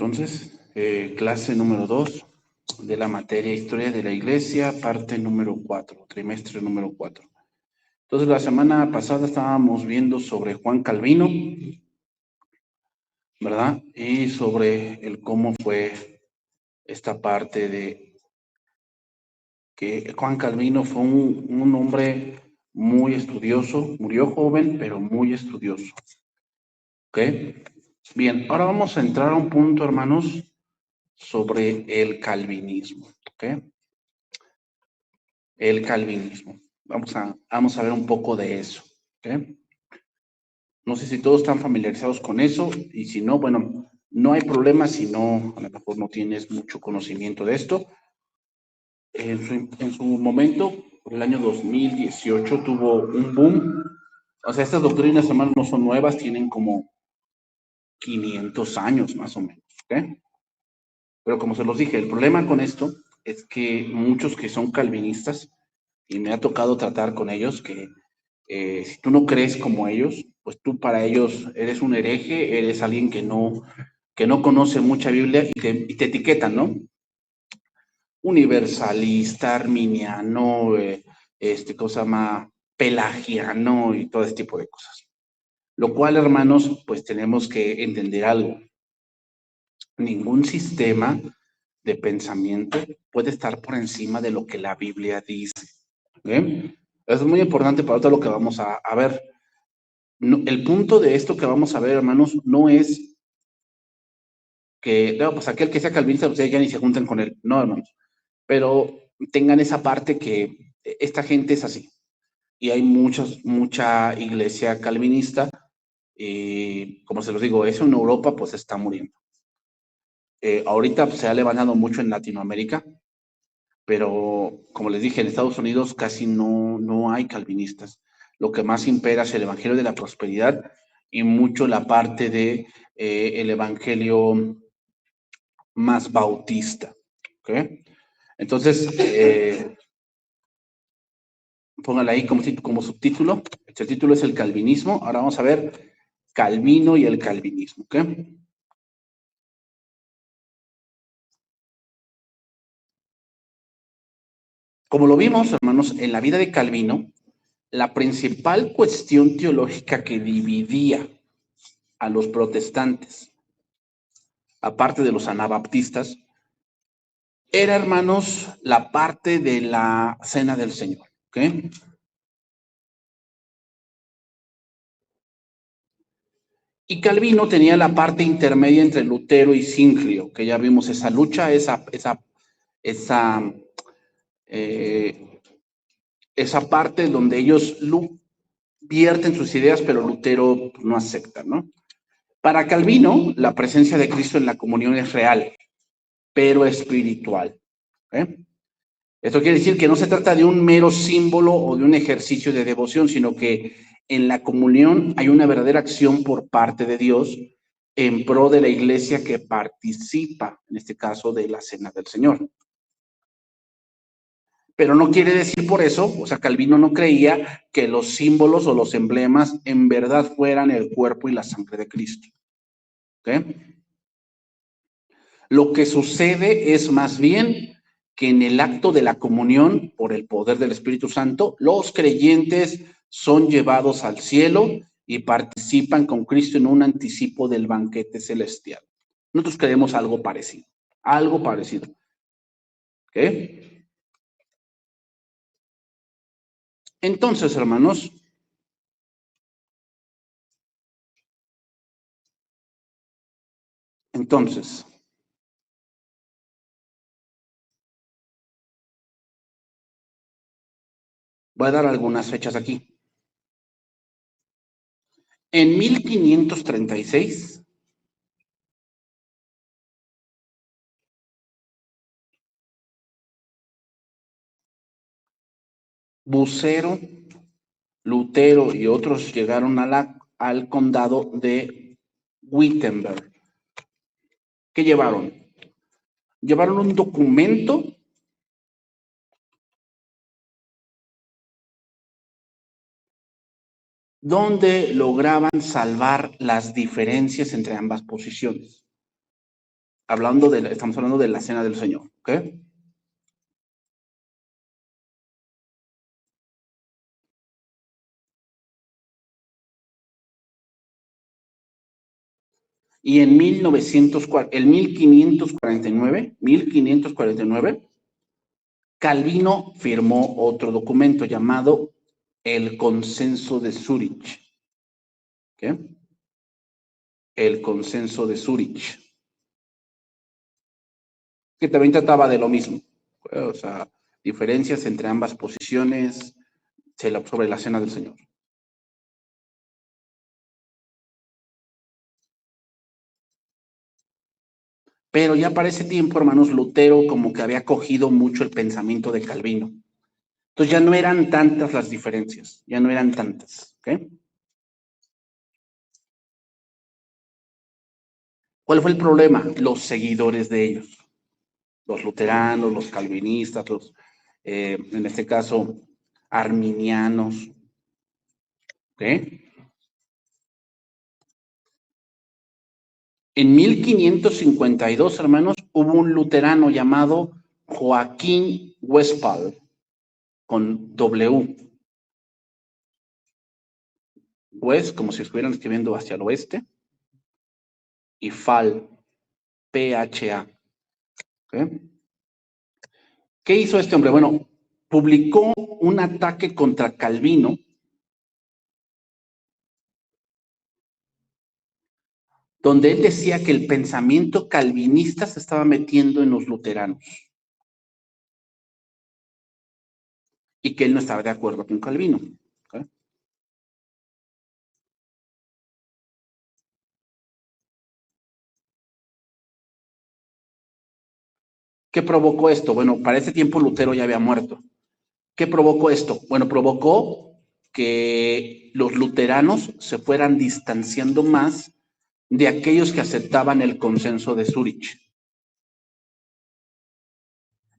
entonces, clase número 2 de la materia Historia de la Iglesia, parte número 4, trimestre número 4. Entonces, la semana pasada estábamos viendo sobre Juan Calvino, ¿verdad? Y sobre el cómo fue esta parte de que Juan Calvino fue un hombre muy estudioso, murió joven, pero muy estudioso. ¿Ok? Bien, ahora vamos a entrar a un punto, hermanos, sobre el calvinismo. ¿Ok? El calvinismo. Vamos a ver un poco de eso. ¿Ok? No sé si todos están familiarizados con eso, y si no, bueno, no hay problema si no, a lo mejor no tienes mucho conocimiento de esto. En su momento, por el año 2018, tuvo un boom. O sea, estas doctrinas, hermanos, no son nuevas, tienen como 500 años más o menos. ¿Ok? Pero como se los dije, el problema con esto es que muchos que son calvinistas, y me ha tocado tratar con ellos, que si tú no crees como ellos, pues tú para ellos eres un hereje, eres alguien que no conoce mucha Biblia y te etiquetan, ¿no? Universalista, arminiano, cosa más pelagiano y todo este tipo de cosas. Lo cual, hermanos, pues tenemos que entender algo. Ningún sistema de pensamiento puede estar por encima de lo que la Biblia dice. ¿Bien? Eso es muy importante para todo lo que vamos a ver. No, el punto de esto que vamos a ver, hermanos, no es que, no, pues aquel que sea calvinista, ustedes ya ni se junten con él. No, hermanos. Pero tengan esa parte que esta gente es así. Y hay mucha iglesia calvinista. Y como se los digo, eso en Europa pues está muriendo. Ahorita pues, se ha levantado mucho en Latinoamérica, pero como les dije, en Estados Unidos casi no hay calvinistas. Lo que más impera es el evangelio de la prosperidad y mucho la parte de el evangelio más bautista. ¿Ok? Entonces, póngale ahí como subtítulo. Este título es el calvinismo. Ahora vamos a ver Calvino y el calvinismo. ¿Ok? Como lo vimos, hermanos, en la vida de Calvino, la principal cuestión teológica que dividía a los protestantes, aparte de los anabaptistas, era, hermanos, la parte de la cena del Señor. ¿Ok? Y Calvino tenía la parte intermedia entre Lutero y Zwinglio, que ya vimos esa lucha, esa eh, esa parte donde ellos vierten sus ideas, pero Lutero no acepta, ¿no? Para Calvino, la presencia de Cristo en la comunión es real, pero espiritual. ¿Eh? Esto quiere decir que no se trata de un mero símbolo o de un ejercicio de devoción, sino que en la comunión hay una verdadera acción por parte de Dios en pro de la iglesia que participa, en este caso, de la cena del Señor. Pero no quiere decir por eso, o sea, Calvino no creía que los símbolos o los emblemas en verdad fueran el cuerpo y la sangre de Cristo. ¿Ok? Lo que sucede es más bien que en el acto de la comunión, por el poder del Espíritu Santo, los creyentes son llevados al cielo y participan con Cristo en un anticipo del banquete celestial. Nosotros creemos algo parecido, algo parecido. ¿Ok? Entonces, hermanos, voy a dar algunas fechas aquí. En 1536, Bucero, Lutero y otros llegaron al condado de Wittenberg. ¿Qué llevaron? Llevaron un documento donde lograban salvar las diferencias entre ambas posiciones. estamos hablando de la Cena del Señor, ¿ok? Y en 1549, Calvino firmó otro documento llamado el Consenso de Zúrich. ¿Qué? El Consenso de Zúrich. Que también trataba de lo mismo. O sea, diferencias entre ambas posiciones sobre la Cena del Señor. Pero ya para ese tiempo, hermanos, Lutero como que había cogido mucho el pensamiento de Calvino. Entonces ya no eran tantas las diferencias, ya no eran tantas. ¿Ok? ¿Cuál fue el problema? Los seguidores de ellos, los luteranos, los calvinistas, en este caso, arminianos. ¿Ok? En 1552, hermanos, hubo un luterano llamado Joaquín Westphal, con W. West, como si estuvieran escribiendo hacia el oeste, y Phal, P-H-A. ¿Okay? ¿Qué hizo este hombre? Bueno, publicó un ataque contra Calvino, donde él decía que el pensamiento calvinista se estaba metiendo en los luteranos y que él no estaba de acuerdo con Calvino. ¿Okay? ¿Qué provocó esto? Bueno, para ese tiempo Lutero ya había muerto. ¿Qué provocó esto? Bueno, provocó que los luteranos se fueran distanciando más de aquellos que aceptaban el consenso de Zúrich.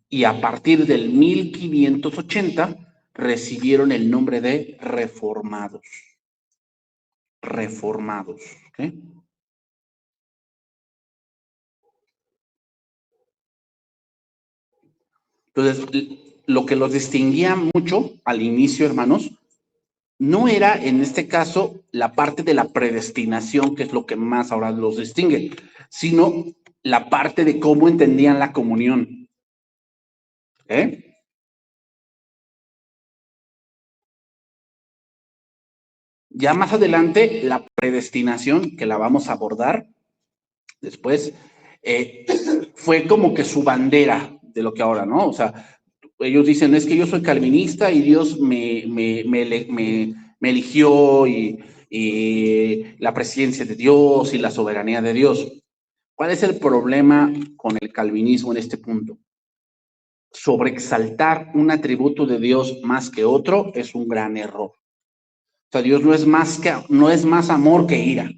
Y a partir del 1580 recibieron el nombre de reformados. Reformados. ¿Okay? Entonces, lo que los distinguía mucho al inicio, hermanos, no era en este caso la parte de la predestinación, que es lo que más ahora los distingue, sino la parte de cómo entendían la comunión. ¿Eh? Ya más adelante, la predestinación, que la vamos a abordar después, fue como que su bandera de lo que ahora, ¿no? O sea, ellos dicen, es que yo soy calvinista y Dios me eligió y la presencia de Dios y la soberanía de Dios. ¿Cuál es el problema con el calvinismo en este punto? Sobreexaltar un atributo de Dios más que otro es un gran error. O sea, Dios no es más amor que ira,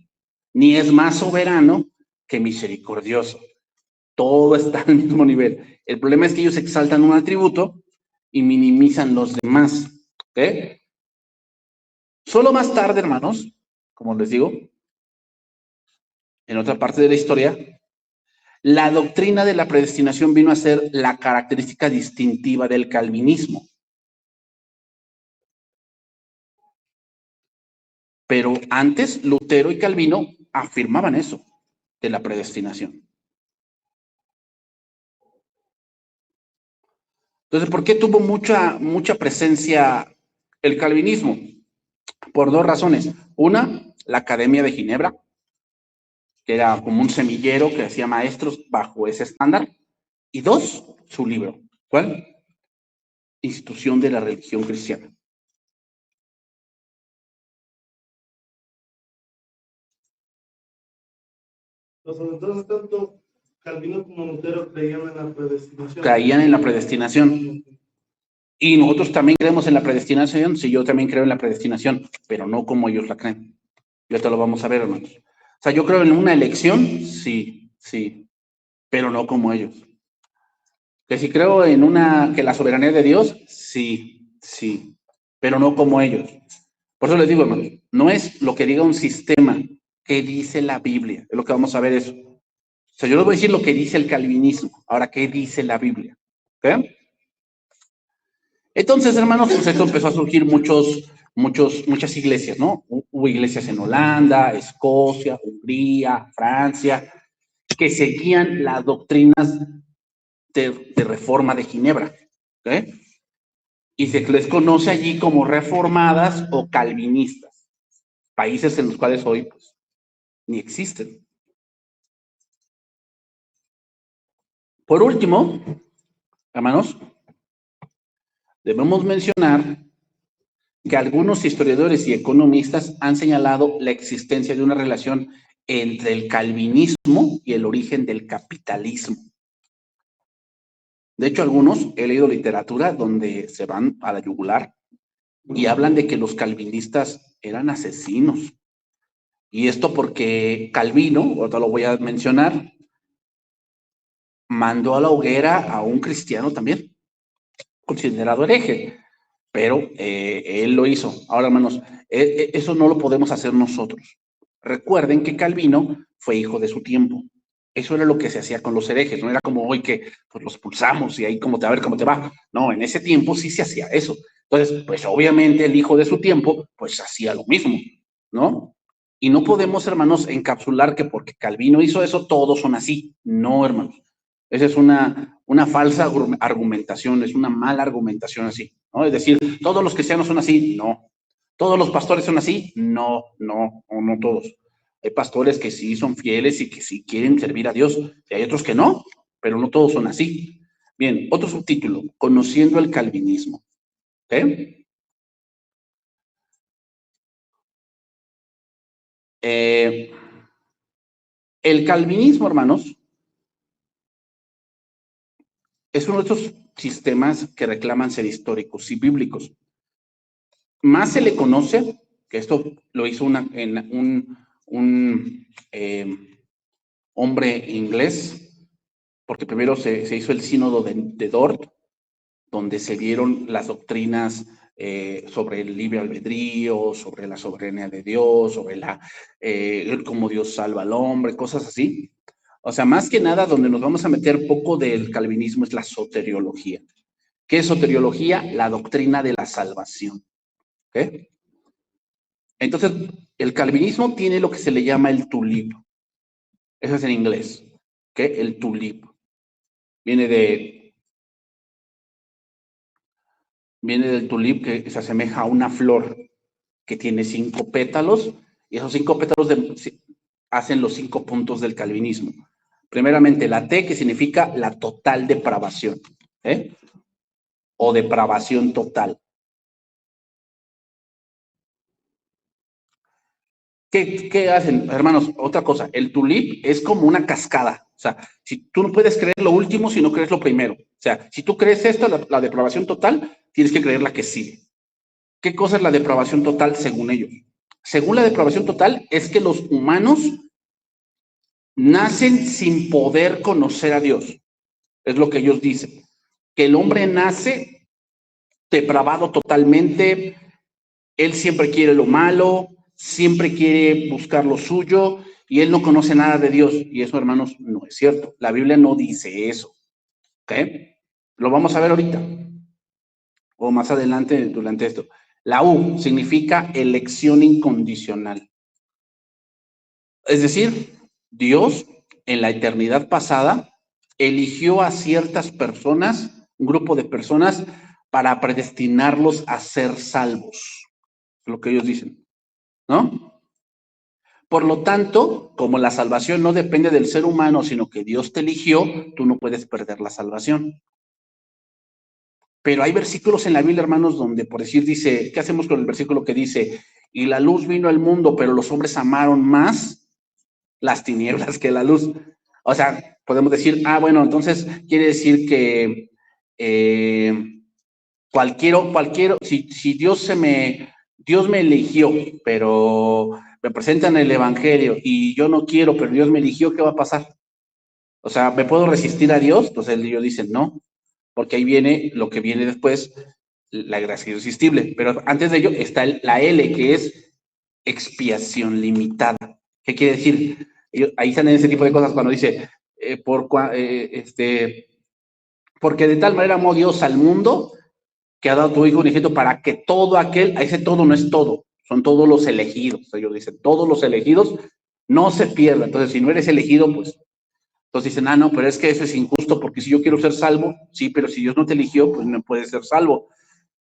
ni es más soberano que misericordioso. Todo está al mismo nivel. El problema es que ellos exaltan un atributo y minimizan los demás. ¿Ok? Solo más tarde, hermanos, como les digo, en otra parte de la historia, la doctrina de la predestinación vino a ser la característica distintiva del calvinismo. Pero antes, Lutero y Calvino afirmaban eso, de la predestinación. Entonces, ¿por qué tuvo mucha presencia el calvinismo? Por dos razones. Una, la Academia de Ginebra, que era como un semillero que hacía maestros bajo ese estándar. Y dos, su libro. ¿Cuál? Institución de la religión cristiana. Entonces, tanto Calvino como Lutero creían en la predestinación. Caían en la predestinación. Y nosotros también creemos en la predestinación. Sí, yo también creo en la predestinación, pero no como ellos la creen. Ya te lo vamos a ver, hermanos. O sea, yo creo en una elección, sí, pero no como ellos. Que si creo en que la soberanía de Dios, sí, pero no como ellos. Por eso les digo, hermanos, no es lo que diga un sistema, que dice la Biblia, es lo que vamos a ver eso. sea, yo les voy a decir lo que dice el calvinismo. Ahora, ¿qué dice la Biblia? ¿Ok? Entonces, hermanos, pues esto empezó a surgir muchas iglesias, ¿no? Hubo iglesias en Holanda, Escocia, Hungría, Francia, que seguían las doctrinas de Reforma de Ginebra, ¿ok? Y se les conoce allí como reformadas o calvinistas, países en los cuales hoy pues, ni existen. Por último, hermanos, debemos mencionar que algunos historiadores y economistas han señalado la existencia de una relación entre el calvinismo y el origen del capitalismo. De hecho, algunos, he leído literatura donde se van a la yugular y hablan de que los calvinistas eran asesinos. Y esto porque Calvino, ahorita lo voy a mencionar, mandó a la hoguera a un cristiano también, considerado hereje, pero él lo hizo. Ahora, hermanos, eso no lo podemos hacer nosotros. Recuerden que Calvino fue hijo de su tiempo. Eso era lo que se hacía con los herejes, no era como hoy que pues, los pulsamos y ahí a ver cómo te va. No, en ese tiempo sí se hacía eso. Entonces, pues obviamente el hijo de su tiempo, pues hacía lo mismo, ¿no? Y no podemos, hermanos, encapsular que porque Calvino hizo eso, todos son así. No, hermanos. Esa es una falsa argumentación, es una mala argumentación así, ¿no? Es decir, todos los cristianos son así, no. ¿Todos los pastores son así? No, no, no todos. Hay pastores que sí son fieles y que sí quieren servir a Dios, y hay otros que no, pero no todos son así. Bien, otro subtítulo, conociendo el calvinismo. ¿Okay? El calvinismo, hermanos, es uno de esos sistemas que reclaman ser históricos y bíblicos. Más se le conoce, que esto lo hizo un hombre inglés, porque primero se hizo el sínodo de Dort, donde se dieron las doctrinas sobre el libre albedrío, sobre la soberanía de Dios, sobre cómo Dios salva al hombre, cosas así. O sea, más que nada, donde nos vamos a meter poco del calvinismo es la soteriología. ¿Qué es soteriología? La doctrina de la salvación. ¿Okay? Entonces, el calvinismo tiene lo que se le llama el tulip. Eso es en inglés. ¿Okay? El tulip. Viene del tulip, que se asemeja a una flor que tiene 5 pétalos, y esos 5 pétalos hacen los 5 puntos del calvinismo. Primeramente, la T, que significa la total depravación, ¿eh? O depravación total. ¿Qué hacen, hermanos? Otra cosa, el tulip es como una cascada. O sea, si tú no puedes creer lo último si no crees lo primero. O sea, si tú crees esto, la depravación total, tienes que creer la que sigue. ¿Qué cosa es la depravación total según ellos? Según la depravación total, es que los humanos nacen sin poder conocer a Dios. Es lo que ellos dicen. Que el hombre nace depravado totalmente, él siempre quiere lo malo, siempre quiere buscar lo suyo y él no conoce nada de Dios. Y eso, hermanos, no es cierto. La Biblia no dice eso. ¿Ok? Lo vamos a ver ahorita o más adelante durante esto. La U significa elección incondicional. Es decir, Dios en la eternidad pasada eligió a ciertas personas, un grupo de personas, para predestinarlos a ser salvos. Es lo que ellos dicen, ¿no? Por lo tanto, como la salvación no depende del ser humano, sino que Dios te eligió, tú no puedes perder la salvación. Pero hay versículos en la Biblia, hermanos, donde por decir dice, ¿qué hacemos con el versículo que dice, y la luz vino al mundo, pero los hombres amaron más las tinieblas que la luz? O sea, podemos decir, bueno, entonces quiere decir que si Dios me eligió, pero me presentan el evangelio y yo no quiero, pero Dios me eligió, ¿qué va a pasar? O sea, ¿me puedo resistir a Dios? Entonces ellos dicen, no, porque ahí viene lo que viene después, la gracia irresistible. Pero antes de ello está la L, que es expiación limitada. ¿Qué quiere decir? Ahí están en ese tipo de cosas cuando dice, porque de tal manera amó Dios al mundo que ha dado a tu hijo unigénito para que todo aquel, a ese todo no es todo, son todos los elegidos. Ellos dicen, todos los elegidos no se pierdan. Entonces, si no eres elegido, pues, entonces dicen, no, pero es que eso es injusto porque si yo quiero ser salvo, sí, pero si Dios no te eligió, pues no puedes ser salvo.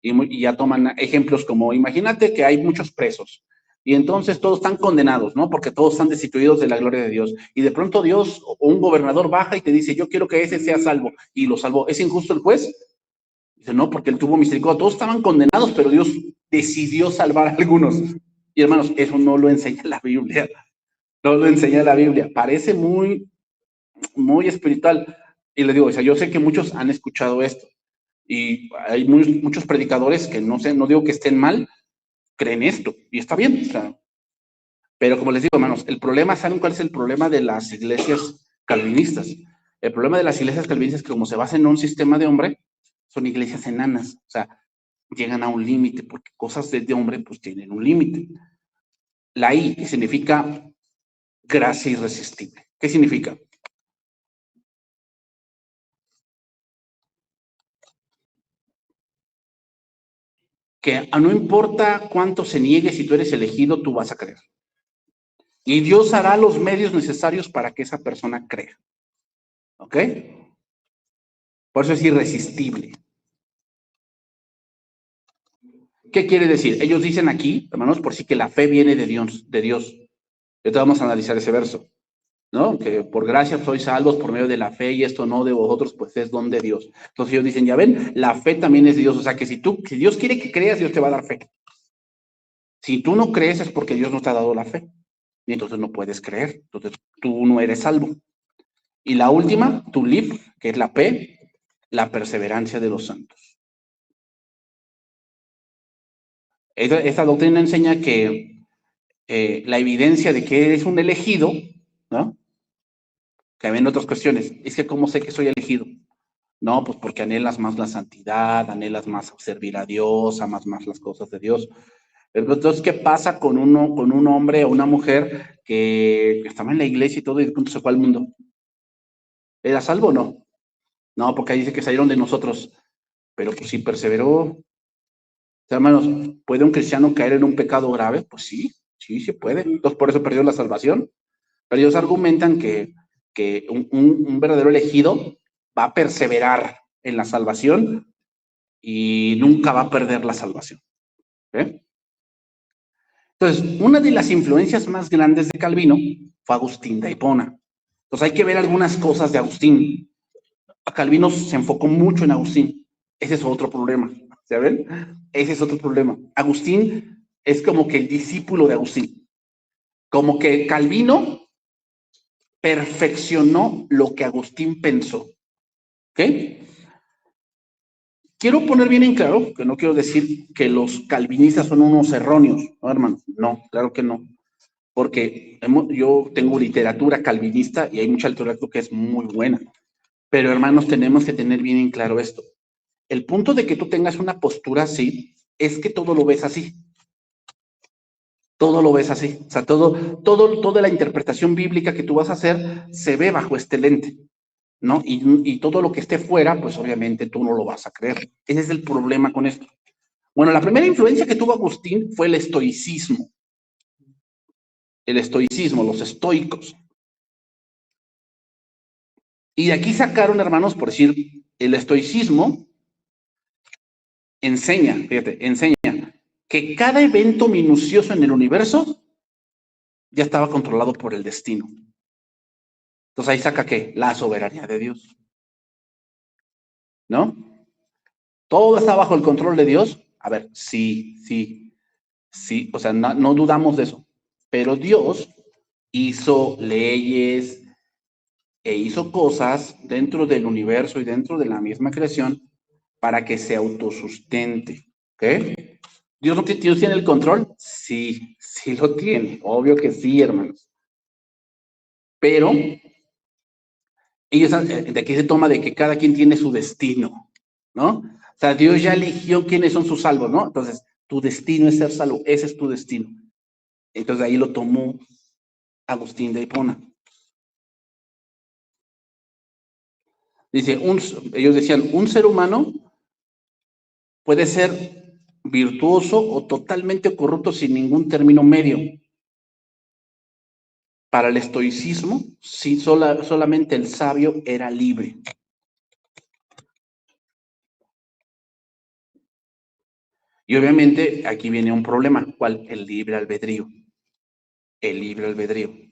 Y ya toman ejemplos como, imagínate que hay muchos presos y entonces todos están condenados, ¿no? Porque todos están destituidos de la gloria de Dios. Y de pronto Dios o un gobernador baja y te dice, yo quiero que ese sea salvo, y lo salvó. ¿Es injusto el juez? Dice, no, porque él tuvo misericordia. Todos estaban condenados, pero Dios decidió salvar a algunos. Y hermanos, eso no lo enseña la Biblia. No lo enseña la Biblia. Parece muy, muy espiritual. Y le digo, o sea, yo sé que muchos han escuchado esto. Y hay muchos predicadores que no sé, no digo que estén mal, creen esto. Y está bien. O sea, pero como les digo, hermanos, el problema, ¿saben cuál es el problema de las iglesias calvinistas? El problema de las iglesias calvinistas es que como se basa en un sistema de hombre, son iglesias enanas. O sea, llegan a un límite, porque cosas de hombre pues tienen un límite. La I, que significa gracia irresistible. ¿Qué significa? Que no importa cuánto se niegue, si tú eres elegido, tú vas a creer. Y Dios hará los medios necesarios para que esa persona crea. ¿Ok? Por eso es irresistible. ¿Qué quiere decir? Ellos dicen aquí, hermanos, por sí que la fe viene de Dios, de Dios. Ahorita vamos a analizar ese verso, ¿no? Que por gracia sois salvos por medio de la fe y esto no de vosotros, pues es don de Dios. Entonces ellos dicen, ya ven, la fe también es de Dios. O sea que si Dios quiere que creas, Dios te va a dar fe. Si tú no crees es porque Dios no te ha dado la fe. Y entonces no puedes creer. Entonces tú no eres salvo. Y la última, tu liv, que es la P, la perseverancia de los santos. Esta doctrina enseña que la evidencia de que eres un elegido, ¿no? Que ven otras cuestiones. Es que ¿cómo sé que soy elegido? No, pues porque anhelas más la santidad, anhelas más servir a Dios, amas más las cosas de Dios. Entonces, ¿qué pasa con un hombre o una mujer que estaba en la iglesia y todo y de pronto se fue al mundo? ¿Era salvo o no? No, porque ahí dice que salieron de nosotros, pero pues sí perseveró. Hermanos, ¿puede un cristiano caer en un pecado grave? Pues sí, sí, se puede. Entonces, por eso perdió la salvación. Pero ellos argumentan que un verdadero elegido va a perseverar en la salvación y nunca va a perder la salvación. ¿Eh? Entonces, una de las influencias más grandes de Calvino fue Agustín de Hipona. Entonces, hay que ver algunas cosas de Agustín. Calvino se enfocó mucho en Agustín. Ese es otro problema. ¿Saben? Ese es otro problema. Agustín es como que el discípulo de Agustín. Como que Calvino perfeccionó lo que Agustín pensó. ¿Ok? Quiero poner bien en claro que no quiero decir que los calvinistas son unos erróneos, ¿no, hermano? No, claro que no. Porque yo tengo literatura calvinista y hay mucha literatura que es muy buena. Pero, hermanos, tenemos que tener bien en claro esto. El punto de que tú tengas una postura así es que todo lo ves así. Todo lo ves así. O sea, toda la interpretación bíblica que tú vas a hacer se ve bajo este lente, ¿no? Y todo lo que esté fuera, pues obviamente tú no lo vas a creer. Ese es el problema con esto. Bueno, la primera influencia que tuvo Agustín fue el estoicismo. El estoicismo, los estoicos. Y de aquí sacaron, hermanos, por decir, el estoicismo enseña, fíjate, enseña que cada evento minucioso en el universo ya estaba controlado por el destino. Entonces ahí saca ¿qué? La soberanía de Dios. ¿No? Todo está bajo el control de Dios. A ver, sí, sí, sí, o sea, no dudamos de eso. Pero Dios hizo leyes e hizo cosas dentro del universo y dentro de la misma creación para que se autosustente. ¿Ok? ¿Dios tiene el control? Sí, sí lo tiene. Obvio que sí, hermanos. Pero ellos, de aquí se toma de que cada quien tiene su destino, ¿no? O sea, Dios ya eligió quiénes son sus salvos, ¿no? Entonces, tu destino es ser salvo, ese es tu destino. Entonces, ahí lo tomó Agustín de Hipona. Dice, ellos decían, un ser humano puede ser virtuoso o totalmente corrupto sin ningún término medio. Para el estoicismo, sí, solamente el sabio era libre. Y obviamente aquí viene un problema. ¿Cuál? El libre albedrío. El libre albedrío.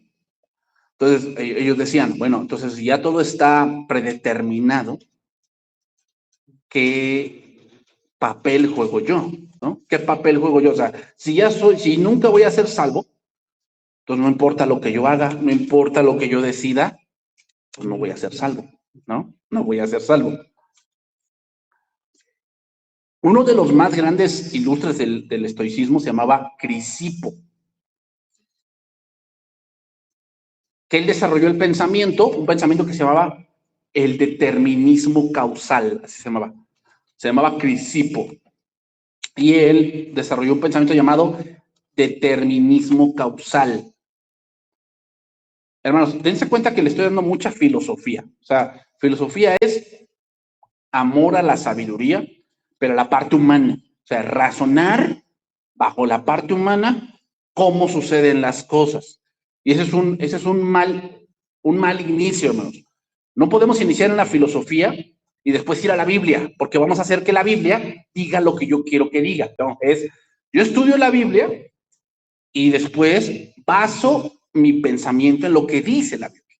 Entonces, ellos decían, bueno, entonces ya todo está predeterminado, ¿qué papel juego yo? ¿No? ¿Qué papel juego yo? O sea, si nunca voy a ser salvo, entonces no importa lo que yo haga, no importa lo que yo decida, pues no voy a ser salvo, ¿no? No voy a ser salvo. Uno de los más grandes ilustres del estoicismo se llamaba Crisipo, que él desarrolló el pensamiento, un pensamiento que se llamaba el determinismo causal, así se llamaba Crisipo. Y él desarrolló un pensamiento llamado determinismo causal. Hermanos, dense cuenta que le estoy dando mucha filosofía. O sea, filosofía es amor a la sabiduría, pero a la parte humana. O sea, razonar bajo la parte humana cómo suceden las cosas. Y ese es un mal inicio, hermanos. No podemos iniciar en la filosofía y después ir a la Biblia, porque vamos a hacer que la Biblia diga lo que yo quiero que diga. No, yo estudio la Biblia y después baso mi pensamiento en lo que dice la Biblia.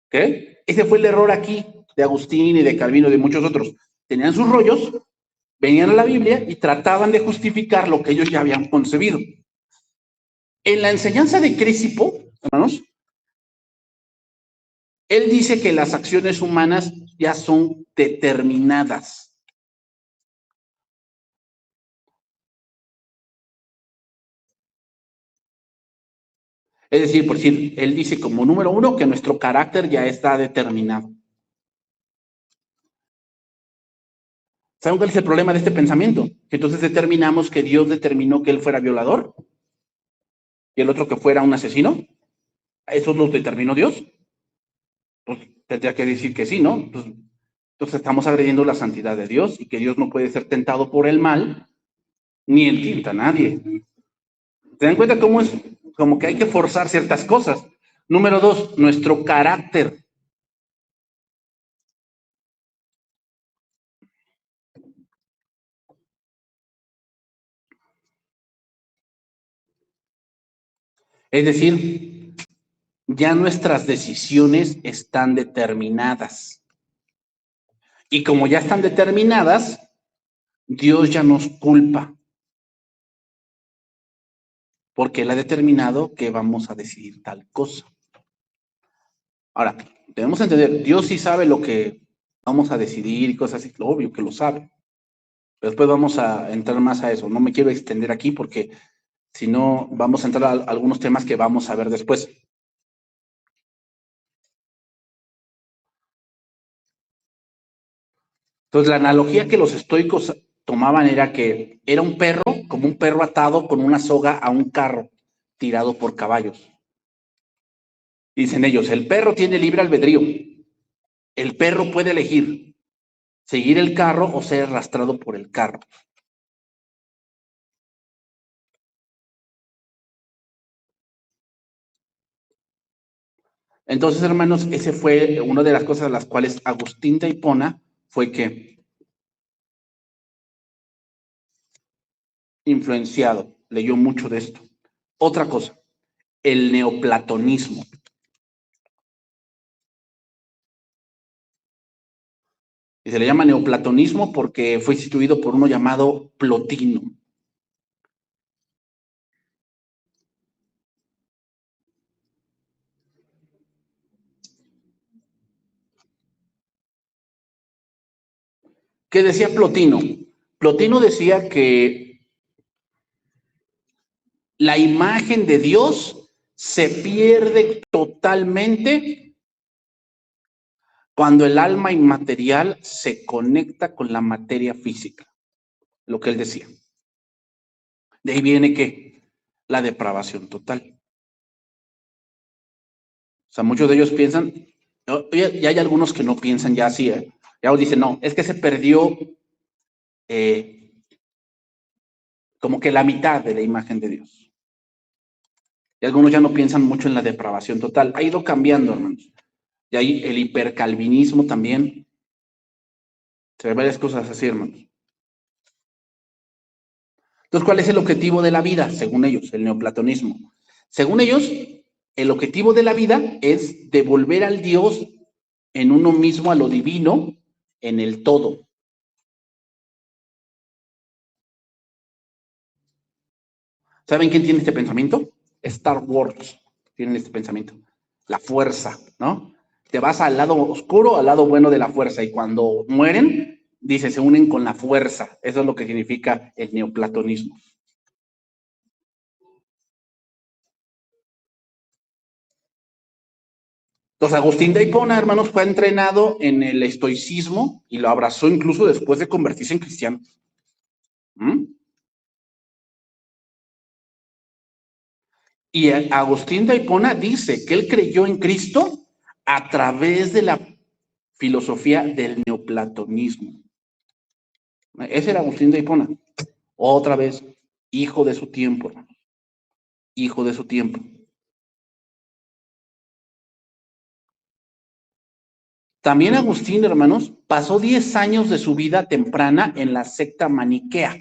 ¿Okay? Ese fue el error aquí de Agustín y de Calvino y de muchos otros. Tenían sus rollos, venían a la Biblia y trataban de justificar lo que ellos ya habían concebido. En la enseñanza de Crisipo, hermanos, él dice que las acciones humanas ya son determinadas. Es decir, por decir, él dice como número uno que nuestro carácter ya está determinado. ¿Saben cuál es el problema de este pensamiento? Que entonces determinamos que Dios determinó que él fuera violador y el otro que fuera un asesino. ¿Eso lo determinó Dios? Pues tendría que decir que sí, ¿no? Pues, entonces estamos agrediendo la santidad de Dios y que Dios no puede ser tentado por el mal, ni él tienta a nadie. ¿Se dan cuenta cómo es? Como que hay que forzar ciertas cosas. Número dos, nuestro carácter. Es decir, ya nuestras decisiones están determinadas. Y como ya están determinadas, Dios ya nos culpa. Porque Él ha determinado que vamos a decidir tal cosa. Ahora, debemos entender, Dios sí sabe lo que vamos a decidir y cosas así, obvio que lo sabe. Pero después vamos a entrar más a eso. No me quiero extender aquí porque si no, vamos a entrar a algunos temas que vamos a ver después. Entonces, la analogía que los estoicos tomaban era que era un perro, como un perro atado con una soga a un carro tirado por caballos. Dicen ellos, el perro tiene libre albedrío. El perro puede elegir seguir el carro o ser arrastrado por el carro. Entonces, hermanos, ese fue una de las cosas a las cuales Agustín de Hipona fue que influenciado, leyó mucho de esto. Otra cosa, el neoplatonismo. Y se le llama neoplatonismo porque fue instituido por uno llamado Plotino. ¿Qué decía Plotino? Plotino decía que la imagen de Dios se pierde totalmente cuando el alma inmaterial se conecta con la materia física, lo que él decía. De ahí viene que la depravación total. O sea, muchos de ellos piensan, y hay algunos que no piensan ya así, Y ahora dice, no, es que se perdió como que la mitad de la imagen de Dios. Y algunos ya no piensan mucho en la depravación total. Ha ido cambiando, hermanos. Y ahí el hipercalvinismo también. Se ve varias cosas así, hermanos. Entonces, ¿cuál es el objetivo de la vida? Según ellos, el neoplatonismo. Según ellos, el objetivo de la vida es devolver al Dios en uno mismo, a lo divino, en el todo. ¿Saben quién tiene este pensamiento? Star Wars tiene este pensamiento. La fuerza, ¿no? Te vas al lado oscuro, al lado bueno de la fuerza, y cuando mueren, dice, se unen con la fuerza. Eso es lo que significa el neoplatonismo. Entonces, Agustín de Hipona, hermanos, fue entrenado en el estoicismo y lo abrazó incluso después de convertirse en cristiano. ¿Mm? Y Agustín de Hipona dice que él creyó en Cristo a través de la filosofía del neoplatonismo. Ese era Agustín de Hipona. Otra vez, hijo de su tiempo, hermano. Hijo de su tiempo. También Agustín, hermanos, pasó 10 años de su vida temprana en la secta maniquea.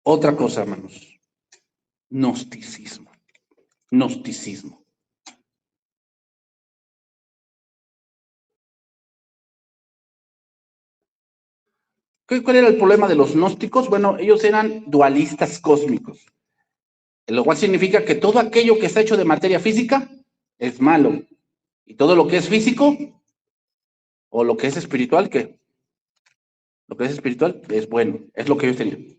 Otra cosa, hermanos. Gnosticismo. Gnosticismo. ¿Cuál era el problema de los gnósticos? Bueno, ellos eran dualistas cósmicos, lo cual significa que todo aquello que está hecho de materia física es malo, y todo lo que es físico o lo que es espiritual, ¿qué? Lo que es espiritual es bueno, es lo que ellos tenían.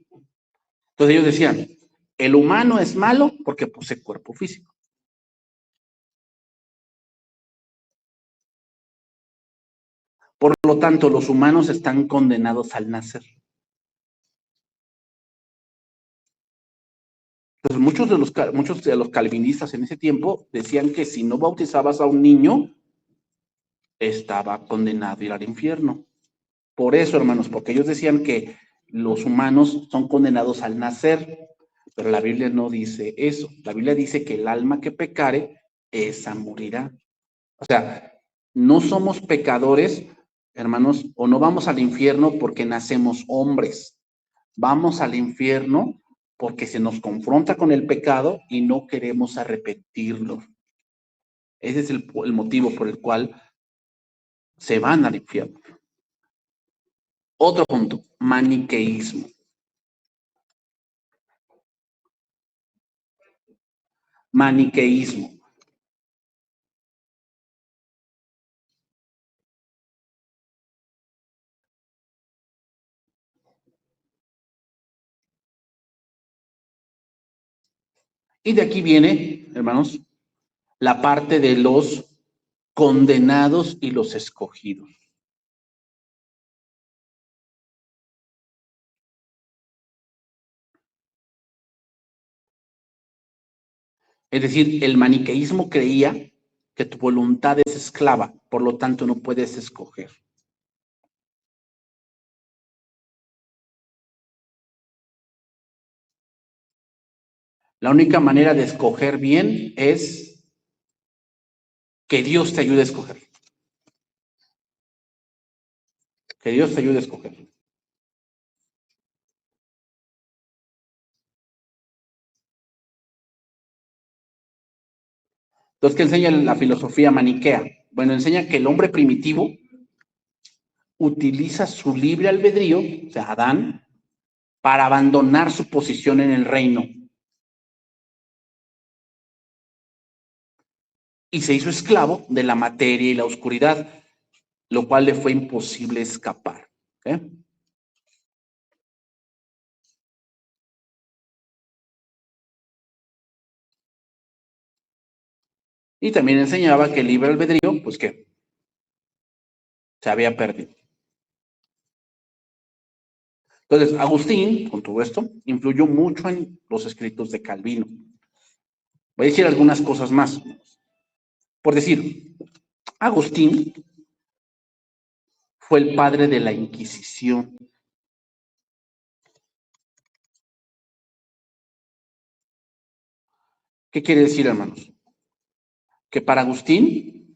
Entonces ellos decían, el humano es malo porque posee cuerpo físico. Por lo tanto, los humanos están condenados al nacer. Entonces, muchos de los calvinistas en ese tiempo decían que si no bautizabas a un niño, estaba condenado a ir al infierno. Por eso, hermanos, porque ellos decían que los humanos son condenados al nacer, pero la Biblia no dice eso. La Biblia dice que el alma que pecare, esa morirá. O sea, no somos pecadores, hermanos, o no vamos al infierno porque nacemos hombres. Vamos al infierno porque se nos confronta con el pecado y no queremos arrepentirlo. Ese es el motivo por el cual se van al infierno. Otro punto, maniqueísmo. Maniqueísmo. Y de aquí viene, hermanos, la parte de los condenados y los escogidos. Es decir, el maniqueísmo creía que tu voluntad es esclava, por lo tanto no puedes escoger. La única manera de escoger bien es que Dios te ayude a escoger. Que Dios te ayude a escoger. Entonces, ¿qué enseña la filosofía maniquea? Bueno, enseña que el hombre primitivo utiliza su libre albedrío, o sea, Adán, para abandonar su posición en el reino. Y se hizo esclavo de la materia y la oscuridad, lo cual le fue imposible escapar. ¿Eh? Y también enseñaba que el libre albedrío, pues que se había perdido. Entonces, Agustín, con todo esto, influyó mucho en los escritos de Calvino. Voy a decir algunas cosas más. Por decir, Agustín fue el padre de la Inquisición. ¿Qué quiere decir, hermanos? Que para Agustín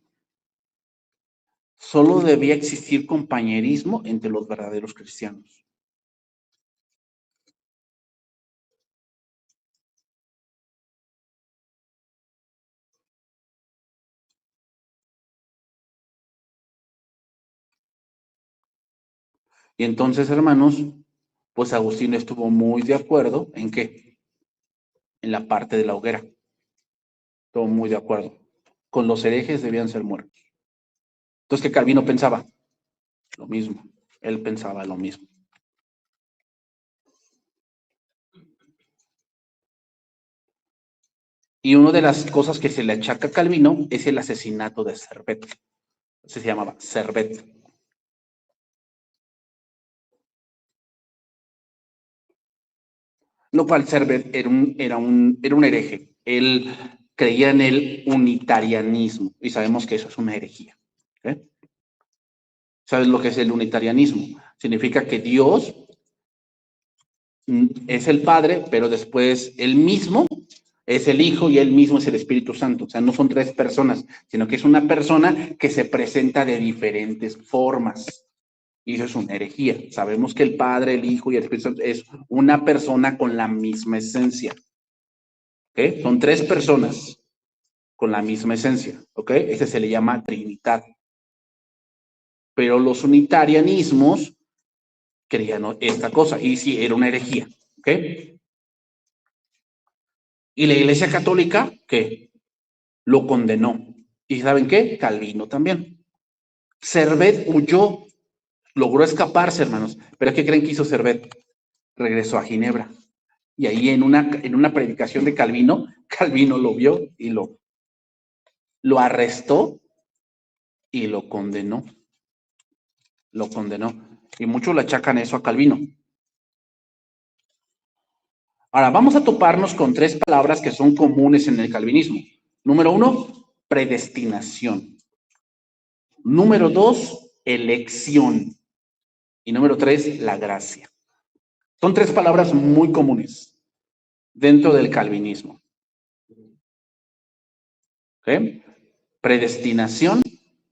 solo debía existir compañerismo entre los verdaderos cristianos. Y entonces, hermanos, pues Agustín estuvo muy de acuerdo en qué, en la parte de la hoguera. Estuvo muy de acuerdo. Con los herejes debían ser muertos. Entonces, ¿qué Calvino pensaba? Lo mismo. Él pensaba lo mismo. Y una de las cosas que se le achaca a Calvino es el asesinato de Servet. Se llamaba Servet. Lo cual Servet era un hereje. Él creía en el unitarianismo. Y sabemos que eso es una herejía. ¿Eh? ¿Sabes lo que es el unitarianismo? Significa que Dios es el Padre, pero después Él mismo es el Hijo y Él mismo es el Espíritu Santo. O sea, no son tres personas, sino que es una persona que se presenta de diferentes formas. Y eso es una herejía. Sabemos que el Padre, el Hijo y el Espíritu Santo es una persona con la misma esencia. ¿Okay? Son tres personas con la misma esencia. ¿Ok? Ese se le llama Trinidad. Pero los unitarianismos creían esta cosa. Y sí, era una herejía. ¿Ok? Y la Iglesia Católica, ¿qué? Lo condenó. ¿Y saben qué? Calvino también. Servet huyó, logró escaparse, hermanos. ¿Pero qué creen que hizo Servet? Regresó a Ginebra. Y ahí en una predicación de Calvino, Calvino lo vio y lo arrestó y lo condenó. Lo condenó. Y muchos le achacan eso a Calvino. Ahora, vamos a toparnos con tres palabras que son comunes en el calvinismo. Número 1, predestinación. Número 2, elección. Y número 3, la gracia. Son tres palabras muy comunes dentro del calvinismo. ¿Okay? Predestinación,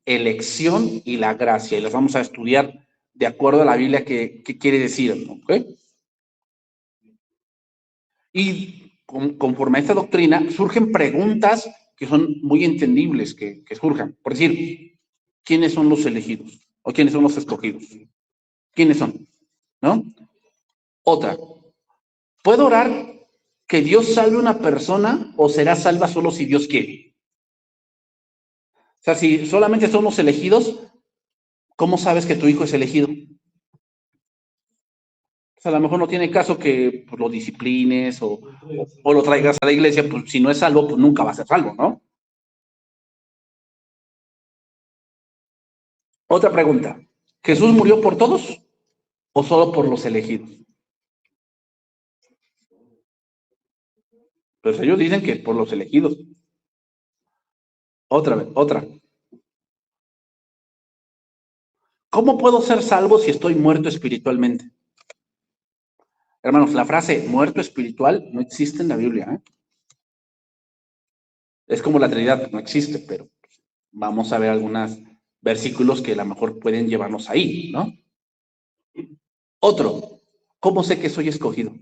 elección y la gracia. Y las vamos a estudiar de acuerdo a la Biblia qué quiere decir. ¿Okay? Y conforme a esta doctrina surgen preguntas que son muy entendibles que surjan. Por decir, ¿quiénes son los elegidos? ¿O quiénes son los escogidos? ¿Quiénes son? ¿No? Otra, ¿puedo orar que Dios salve a una persona o será salva solo si Dios quiere? O sea, si solamente son los elegidos, ¿cómo sabes que tu hijo es elegido? O sea, a lo mejor no tiene caso que pues, lo disciplines o lo traigas a la iglesia, pues si no es salvo, pues nunca va a ser salvo, ¿no? Otra pregunta, ¿Jesús murió por todos o solo por los elegidos? Pues ellos dicen que por los elegidos. Otra vez, otra. ¿Cómo puedo ser salvo si estoy muerto espiritualmente? Hermanos, la frase muerto espiritual no existe en la Biblia. ¿Eh? Es como la Trinidad, no existe, pero vamos a ver algunos versículos que a lo mejor pueden llevarnos ahí, ¿no? Otro, ¿cómo sé que soy escogido?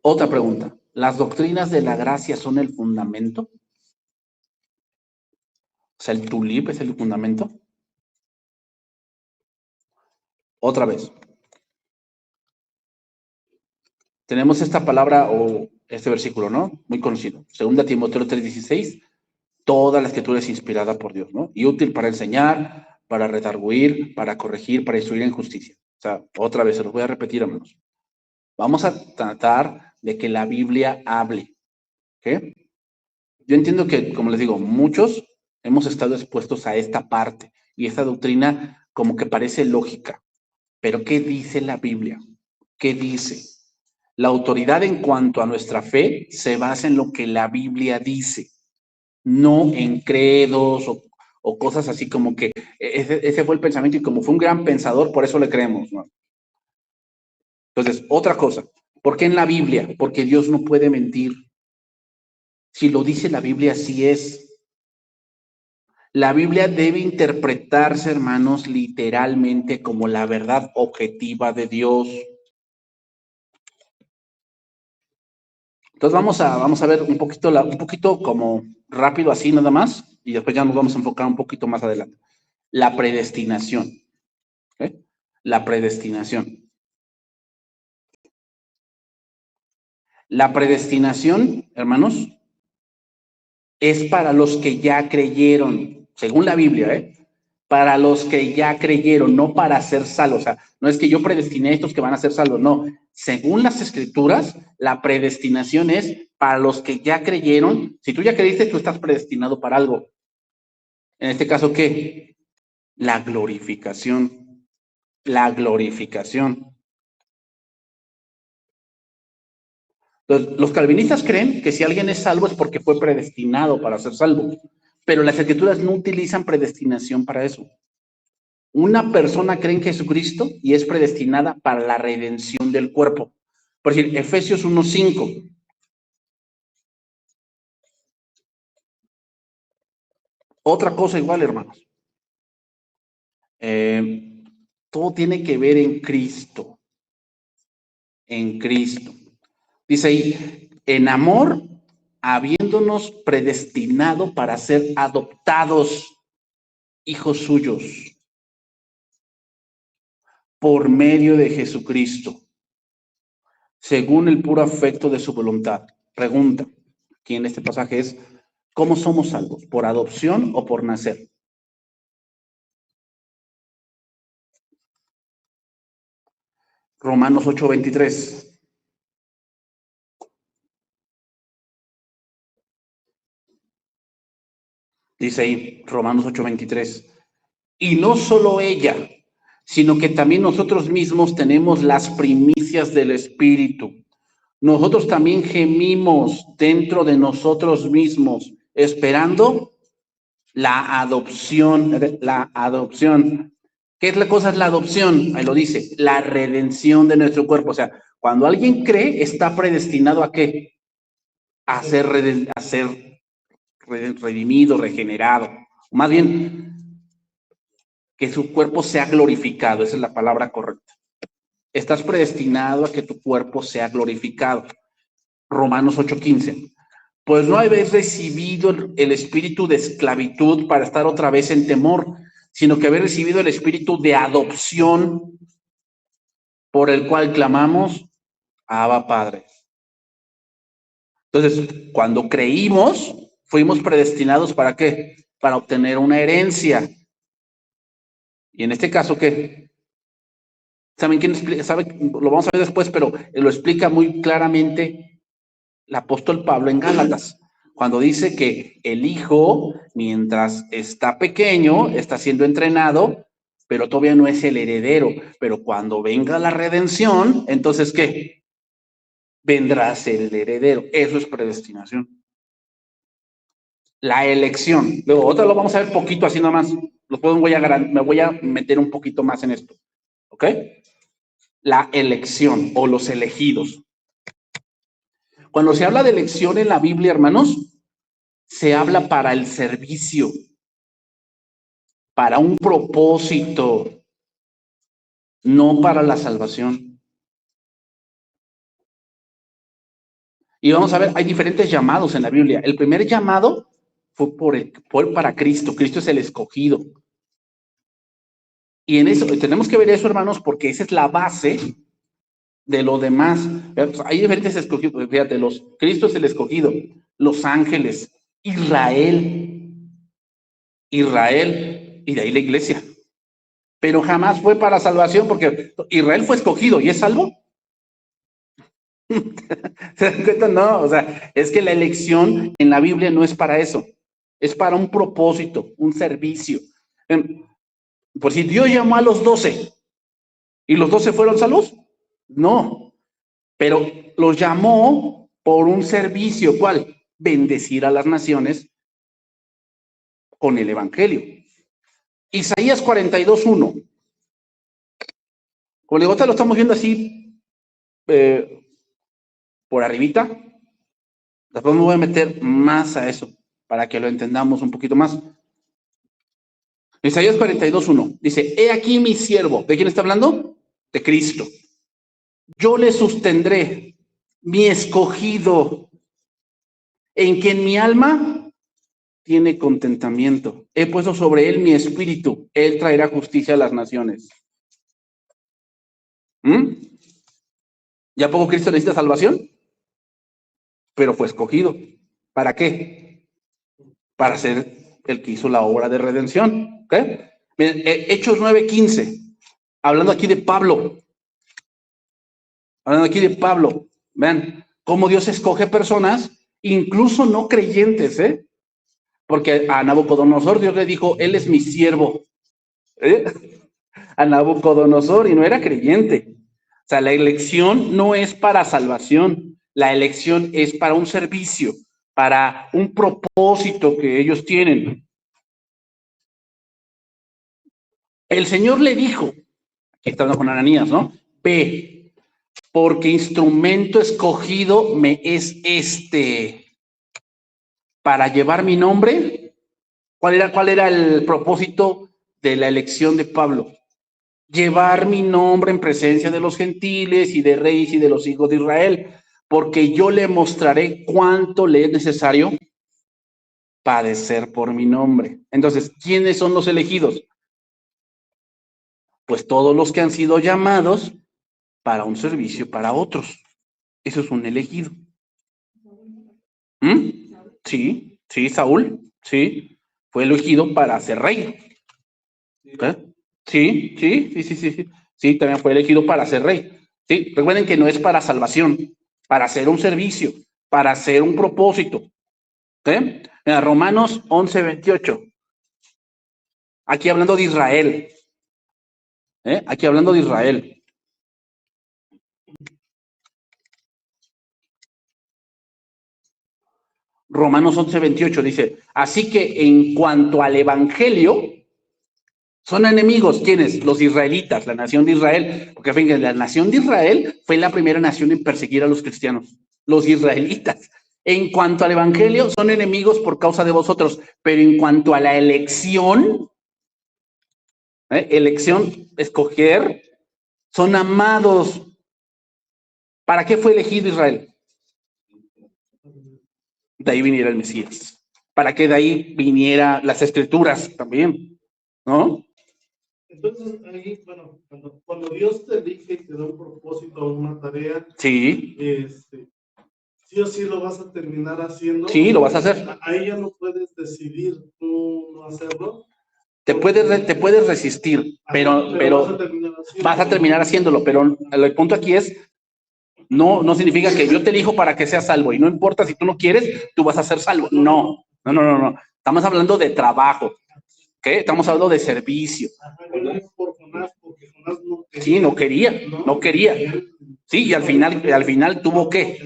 Otra pregunta, ¿las doctrinas de la gracia son el fundamento? O sea, el tulip es el fundamento. Otra vez, tenemos esta palabra o este versículo, ¿no? Muy conocido. Segunda Timoteo 3:16, toda la escritura es inspirada por Dios, ¿no? Y útil para enseñar, para redarguir, para corregir, para instruir en justicia. O sea, otra vez, se los voy a repetir, hermanos. Vamos a tratar de que la Biblia hable. ¿Ok? Yo entiendo que, como les digo, muchos hemos estado expuestos a esta parte y esta doctrina como que parece lógica. Pero ¿qué dice la Biblia? ¿Qué dice? La autoridad en cuanto a nuestra fe se basa en lo que la Biblia dice, no en credos o cosas así como que ese fue el pensamiento y como fue un gran pensador, por eso le creemos, ¿no? Entonces, otra cosa, ¿por qué en la Biblia? Porque Dios no puede mentir. Si lo dice la Biblia, así es. La Biblia debe interpretarse, hermanos, literalmente como la verdad objetiva de Dios. Entonces vamos a ver un poquito como rápido así nada más, y después ya nos vamos a enfocar un poquito más adelante. La predestinación. ¿Okay? La predestinación. La predestinación, hermanos, es para los que ya creyeron, según la Biblia, para los que ya creyeron, no para ser salvos. O sea, no es que yo predestiné a estos que van a ser salvos, no. Según las escrituras, la predestinación es para los que ya creyeron. Si tú ya creíste, tú estás predestinado para algo. En este caso, ¿qué? La glorificación. La glorificación. Entonces, los calvinistas creen que si alguien es salvo es porque fue predestinado para ser salvo, pero las escrituras no utilizan predestinación para eso. Una persona cree en Jesucristo y es predestinada para la redención del cuerpo. Por decir, Efesios 1:5. Otra cosa igual, hermanos. Todo tiene que ver en Cristo. En Cristo. Dice ahí, en amor, habiéndonos predestinado para ser adoptados hijos suyos por medio de Jesucristo, según el puro afecto de su voluntad. Pregunta, aquí en este pasaje es, ¿cómo somos salvos? ¿Por adopción o por nacer? Romanos 8:23. Dice ahí, Romanos 8:23. Y no solo ella, sino que también nosotros mismos tenemos las primicias del Espíritu. Nosotros también gemimos dentro de nosotros mismos, esperando la adopción, la adopción. ¿Qué es la cosa? Es la adopción, ahí lo dice, la redención de nuestro cuerpo. O sea, cuando alguien cree, está predestinado ¿a qué? A ser redimido, regenerado. Más bien, que su cuerpo sea glorificado, esa es la palabra correcta. Estás predestinado a que tu cuerpo sea glorificado. Romanos 8:15. Pues no habéis recibido el espíritu de esclavitud para estar otra vez en temor, sino que habéis recibido el espíritu de adopción por el cual clamamos, Abba Padre. Entonces, cuando creímos, fuimos predestinados ¿para qué? Para obtener una herencia. Y en este caso, ¿qué? ¿Saben quién explica? Lo vamos a ver después, pero lo explica muy claramente el apóstol Pablo en Gálatas, cuando dice que el hijo, mientras está pequeño, está siendo entrenado, pero todavía no es el heredero. Pero cuando venga la redención, entonces, ¿qué? Vendrá a ser el heredero. Eso es predestinación. La elección. Luego, otra lo vamos a ver poquito así nomás. Me voy a meter un poquito más en esto. ¿Ok? La elección o los elegidos. Cuando se habla de elección en la Biblia, hermanos, se habla para el servicio, para un propósito, no para la salvación. Y vamos a ver, hay diferentes llamados en la Biblia. El primer llamado fue para Cristo. Cristo es el escogido. Y en eso, tenemos que ver eso, hermanos, porque esa es la base de lo demás. Hay diferentes escogidos. Fíjate, Cristo es el escogido, los ángeles, Israel, y de ahí la iglesia. Pero jamás fue para salvación, porque Israel fue escogido y es salvo. ¿Se dan cuenta? No, o sea, es que la elección en la Biblia no es para eso, es para un propósito, un servicio. Por si Dios llamó a los 12 y los 12 fueron salvos, no, pero los llamó por un servicio, ¿cuál? Bendecir a las naciones con el evangelio. Isaías 42:1. Como le digo, lo estamos viendo así por arribita. Después me voy a meter más a eso para que lo entendamos un poquito más. Isaías 42:1 dice: he aquí mi siervo. ¿De quién está hablando? De Cristo. Yo le sostendré, mi escogido, en quien mi alma tiene contentamiento. He puesto sobre él mi espíritu. Él traerá justicia a las naciones. ¿Ya poco Cristo necesita salvación? Pero fue escogido. ¿Para qué? Para ser el que hizo la obra de redención. ¿Okay? Miren, Hechos 9:15. Hablando aquí de Pablo. Vean cómo Dios escoge personas, incluso no creyentes, porque a Nabucodonosor Dios le dijo: él es mi siervo. A Nabucodonosor, y no era creyente. O sea, la elección no es para salvación, la elección es para un servicio, para un propósito que ellos tienen. El Señor le dijo, aquí está con Ananías, ¿no? Ve, porque instrumento escogido me es para llevar mi nombre. ¿Cuál era el propósito de la elección de Pablo? Llevar mi nombre en presencia de los gentiles y de reyes y de los hijos de Israel, porque yo le mostraré cuánto le es necesario padecer por mi nombre. Entonces, ¿quiénes son los elegidos? Pues todos los que han sido llamados para un servicio para otros. Eso es un elegido. Sí, Saúl, sí, fue elegido para ser rey. Sí, también fue elegido para ser rey. Sí, recuerden que no es para salvación, para hacer un servicio, para hacer un propósito. Mira, Romanos 11:28. Aquí hablando de Israel. Aquí hablando de Israel. Romanos 11:28 dice: así que en cuanto al evangelio, son enemigos, ¿quiénes? Los israelitas, la nación de Israel. Porque fíjense, la nación de Israel fue la primera nación en perseguir a los cristianos. Los israelitas. En cuanto al evangelio, son enemigos por causa de vosotros. Pero en cuanto a la elección, escoger, son amados. ¿Para qué fue elegido Israel? De ahí viniera el Mesías. Para que de ahí viniera las escrituras también, ¿no? Entonces, ahí, bueno, cuando Dios te elige y te da un propósito o una tarea, sí, sí o sí lo vas a terminar haciendo. Sí, lo vas a hacer. Ahí ya no puedes decidir tú no hacerlo. Te puedes resistir, pero vas a terminar haciéndolo. Pero el punto aquí es, no significa que yo te elijo para que seas salvo y no importa si tú no quieres, tú vas a ser salvo. No. Estamos hablando de trabajo. ¿Qué? Estamos hablando de servicio. Sí, no quería. Sí, y al final tuvo que.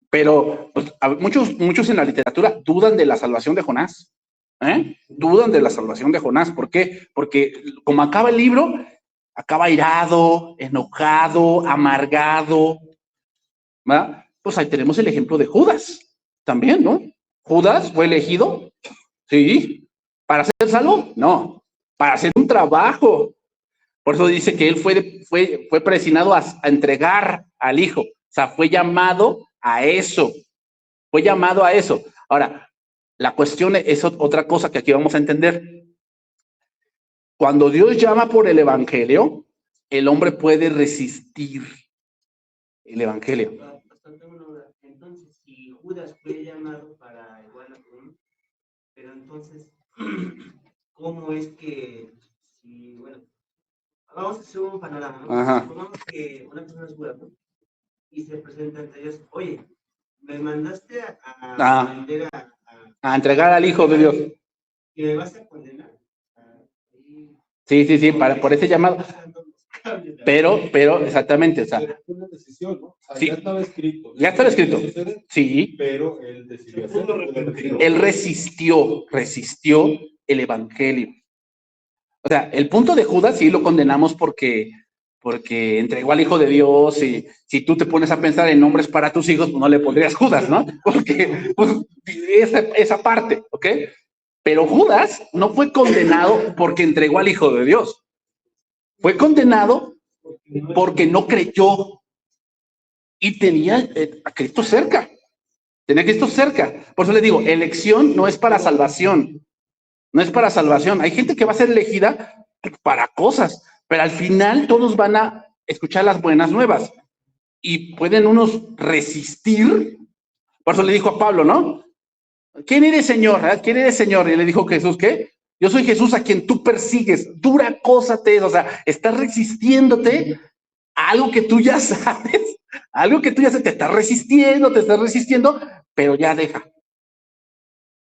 Pero pues, muchos en la literatura dudan de la salvación de Jonás. Dudan de la salvación de Jonás. ¿Por qué? Porque como acaba el libro, acaba airado, enojado, amargado. ¿Verdad? Pues ahí tenemos el ejemplo de Judas también, ¿no? Judas fue elegido, sí, ¿para ser salvo? No, para hacer un trabajo. Por eso dice que él fue predestinado a entregar al Hijo. O sea, fue llamado a eso. Ahora, la cuestión es otra cosa que aquí vamos a entender. Cuando Dios llama por el Evangelio, el hombre puede resistir el Evangelio. Entonces, si Judas fue llamado para igual a Juan, pero entonces, ¿cómo es que, si, bueno, vamos a hacer un panorama, ¿no? Supongamos que una persona es Judas, ¿no? Y se presenta entre ellos: oye, me mandaste a entregar al Hijo de Dios. ¿Y me vas a condenar? Sí, por ese llamado. Pero, exactamente, o sea. Pero fue una decisión, ¿no? O sea, Sí. ya estaba escrito. Ya estaba escrito. Sí. Pero él decidió hacerlo. Él resistió el evangelio. O sea, el punto de Judas sí lo condenamos porque entregó al Hijo de Dios, y si tú te pones a pensar en nombres para tus hijos, pues no le pondrías Judas, ¿no? Porque pues, esa parte, ¿ok? Pero Judas no fue condenado porque entregó al Hijo de Dios. Fue condenado porque no creyó y tenía a Cristo cerca. Tenía a Cristo cerca. Por eso les digo, elección no es para salvación. No es para salvación. Hay gente que va a ser elegida para cosas, pero al final todos van a escuchar las buenas nuevas y pueden unos resistir. Por eso le dijo a Pablo, ¿no? ¿Quién eres, Señor? ¿Quién eres, Señor? Y le dijo Jesús, ¿qué? Yo soy Jesús a quien tú persigues. Dura cosa te es. O sea, estás resistiéndote a algo que tú ya sabes. Algo que tú ya sabes, te estás resistiendo, pero ya deja.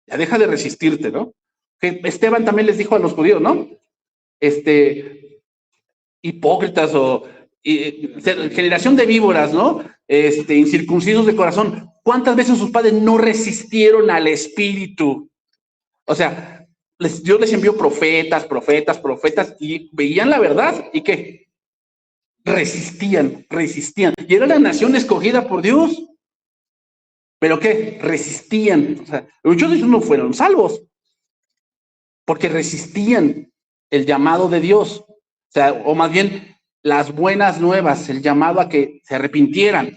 Ya deja de resistirte, ¿no? Que Esteban también les dijo a los judíos, ¿no? Hipócritas o generación de víboras, ¿no? Incircuncisos de corazón. ¿Cuántas veces sus padres no resistieron al Espíritu? O sea, Dios les envió profetas, y veían la verdad, ¿y qué? Resistían. Y era la nación escogida por Dios. ¿Pero qué? Resistían. O sea, muchos de ellos no fueron salvos, porque resistían el llamado de Dios. O sea, o más bien las buenas nuevas, el llamado a que se arrepintieran.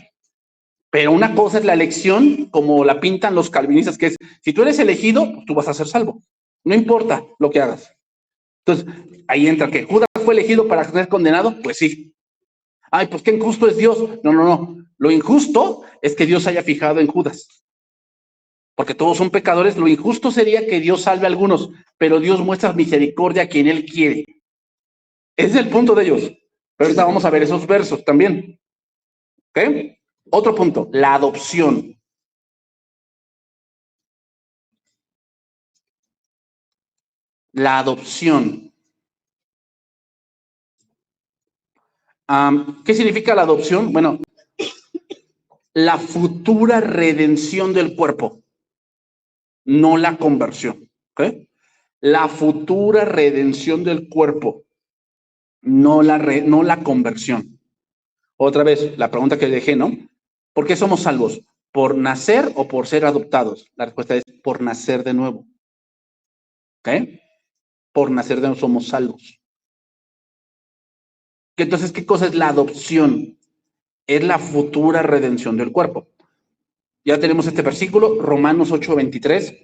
Pero una cosa es la elección, como la pintan los calvinistas, que es, si tú eres elegido, tú vas a ser salvo. No importa lo que hagas. Entonces, ahí entra que Judas fue elegido para ser condenado, pues sí. Ay, pues qué injusto es Dios. No. Lo injusto es que Dios haya fijado en Judas. Porque todos son pecadores. Lo injusto sería que Dios salve a algunos, pero Dios muestra misericordia a quien Él quiere. Ese es el punto de ellos. Pero ahorita vamos a ver esos versos también. ¿Ok? Otro punto, la adopción. La adopción. ¿Qué significa la adopción? Bueno, la futura redención del cuerpo, no la conversión. ¿Ok? La futura redención del cuerpo, no la conversión. Otra vez, la pregunta que dejé, ¿no? ¿Por qué somos salvos? ¿Por nacer o por ser adoptados? La respuesta es por nacer de nuevo. ¿Ok? Por nacer de nuevo somos salvos. Entonces, ¿qué cosa es la adopción? Es la futura redención del cuerpo. Ya tenemos este versículo, Romanos 8:23,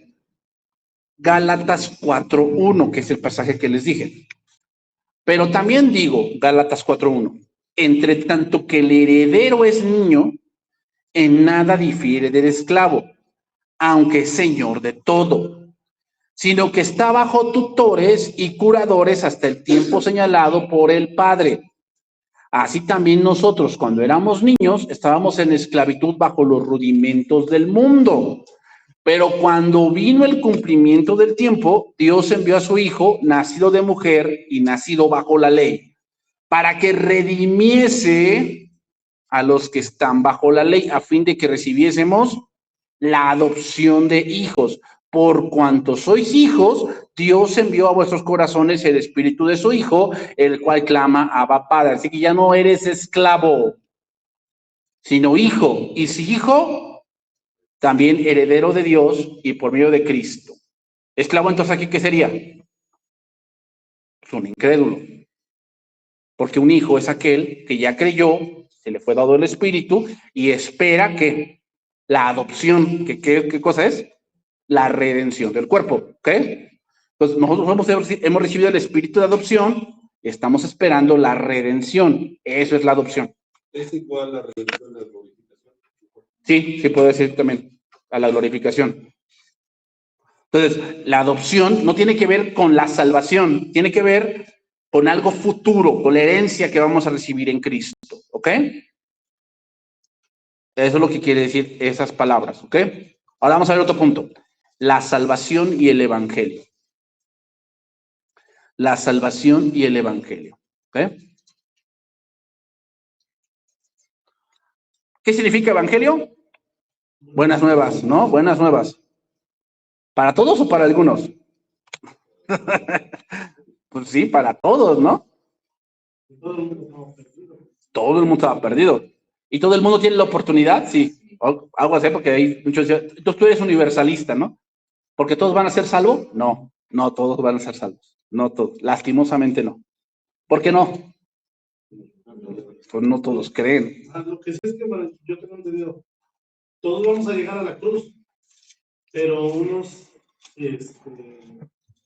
Gálatas 4:1, que es el pasaje que les dije. Pero también digo, Gálatas 4:1, entre tanto que el heredero es niño, en nada difiere del esclavo, aunque es señor de todo, sino que está bajo tutores y curadores hasta el tiempo señalado por el Padre. Así también nosotros, cuando éramos niños, estábamos en esclavitud bajo los rudimentos del mundo. Pero cuando vino el cumplimiento del tiempo, Dios envió a su Hijo, nacido de mujer y nacido bajo la ley, para que redimiese a los que están bajo la ley, a fin de que recibiésemos la adopción de hijos. Por cuanto sois hijos, Dios envió a vuestros corazones el espíritu de su Hijo, el cual clama Abba Padre. Así que ya no eres esclavo, sino hijo. Y si hijo, también heredero de Dios y por medio de Cristo. Esclavo, entonces, ¿aquí qué sería? Pues un incrédulo. Porque un hijo es aquel que ya creyó, se le fue dado el espíritu y espera que la adopción, ¿qué cosa es? La redención del cuerpo, ¿ok? Entonces, nosotros hemos recibido el espíritu de adopción, estamos esperando la redención. Eso es la adopción. ¿Es igual la redención de la glorificación? Sí, puedo decir también a la glorificación. Entonces, la adopción no tiene que ver con la salvación, tiene que ver con algo futuro, con la herencia que vamos a recibir en Cristo, ¿ok? Eso es lo que quiere decir esas palabras, ¿ok? Ahora vamos a ver otro punto. La salvación y el evangelio. la salvación y el evangelio. ¿Ok? ¿Qué significa evangelio? Buenas nuevas, ¿no? Buenas nuevas. ¿Para todos o para algunos? Pues sí, para todos, ¿no? Todo el mundo estaba perdido. Todo el mundo estaba perdido. ¿Y todo el mundo tiene la oportunidad? Sí. Algo así, porque hay muchos... Entonces tú eres universalista, ¿no? ¿Porque todos van a ser salvos? No, no todos van a ser salvos. No todos. Lastimosamente no. ¿Por qué no? Pues no todos creen. Lo que sí es que, bueno, yo tengo entendido, todos vamos a llegar a la cruz, pero unos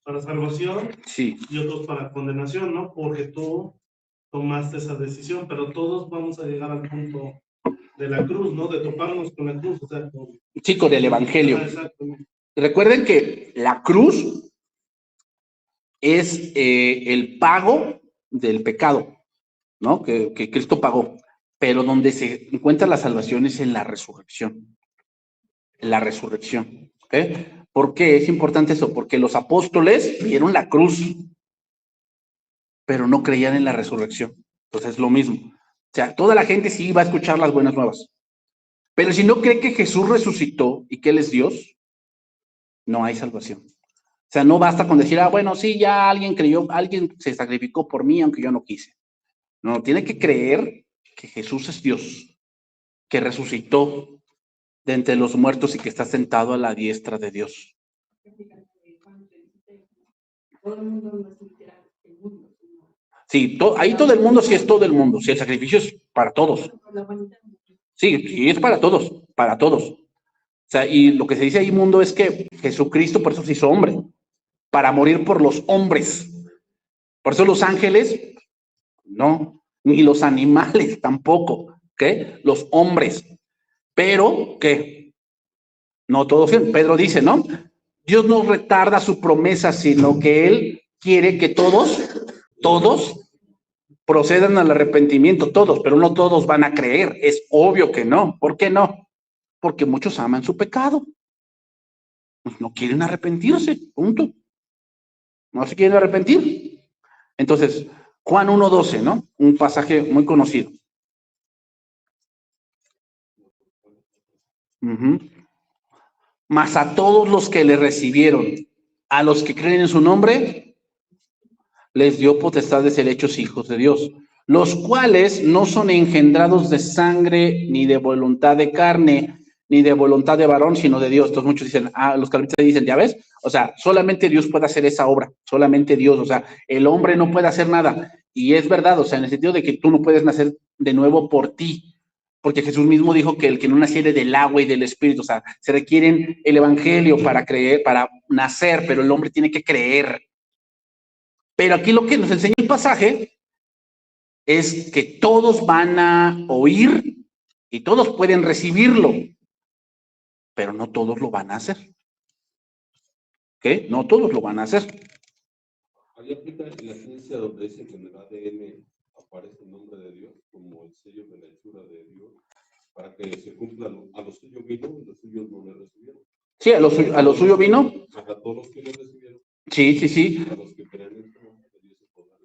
para salvación Sí. y otros para condenación, ¿no? Porque tú tomaste esa decisión, pero todos vamos a llegar al punto de la cruz, ¿no? De toparnos con la cruz, o sea, Sí, con el evangelio. Exactamente. Recuerden que la cruz es el pago del pecado, ¿no? Que Cristo pagó. Pero donde se encuentra la salvación es en la resurrección. La resurrección. ¿Ok? ¿Por qué es importante eso? Porque los apóstoles vieron la cruz, pero no creían en la resurrección. Entonces es lo mismo. O sea, toda la gente sí va a escuchar las buenas nuevas. Pero si no cree que Jesús resucitó y que Él es Dios, no hay salvación. O sea, no basta con decir, bueno, sí, ya alguien creyó, alguien se sacrificó por mí, aunque yo no quise. No, tiene que creer que Jesús es Dios, que resucitó de entre los muertos y que está sentado a la diestra de Dios. Sí, ahí todo el mundo sí es todo el mundo, sí, el sacrificio es para todos. Sí, sí, es para todos, para todos. O sea, y lo que se dice ahí, mundo, es que Jesucristo por eso se hizo hombre, para morir por los hombres. Por eso los ángeles, no, ni los animales tampoco, ¿qué? Los hombres. Pero, ¿qué? No todos. Pedro dice, ¿no? Dios no retarda su promesa, sino que Él quiere que todos procedan al arrepentimiento, todos, pero no todos van a creer. Es obvio que no. ¿Por qué no? Porque muchos aman su pecado. Pues no quieren arrepentirse, punto. No se quieren arrepentir. Entonces, Juan 1:12, ¿no? Un pasaje muy conocido. Mas a todos los que le recibieron, a los que creen en su nombre, les dio potestad de ser hechos hijos de Dios, los cuales no son engendrados de sangre, ni de voluntad de carne, ni de voluntad de varón, sino de Dios. Entonces muchos dicen, los calvinistas dicen, ¿ya ves? O sea, solamente Dios puede hacer esa obra, solamente Dios, o sea, el hombre no puede hacer nada. Y es verdad, o sea, en el sentido de que tú no puedes nacer de nuevo por ti, porque Jesús mismo dijo que el que no naciere del agua y del espíritu, o sea, se requieren el evangelio para creer, para nacer, pero el hombre tiene que creer. Pero aquí lo que nos enseña el pasaje es que todos van a oír y todos pueden recibirlo, pero no todos lo van a hacer. ¿Qué? No todos lo van a hacer. Ahí aplica en la ciencia donde dice que en el ADN aparece el nombre de Dios como el sello de la hechura de Dios, para que se cumpla a los suyos vino, los suyos no le recibieron. Sí, a lo suyo vino. A todos los que le recibieron. Sí. A los que creen en su nombre, Dios se podrá.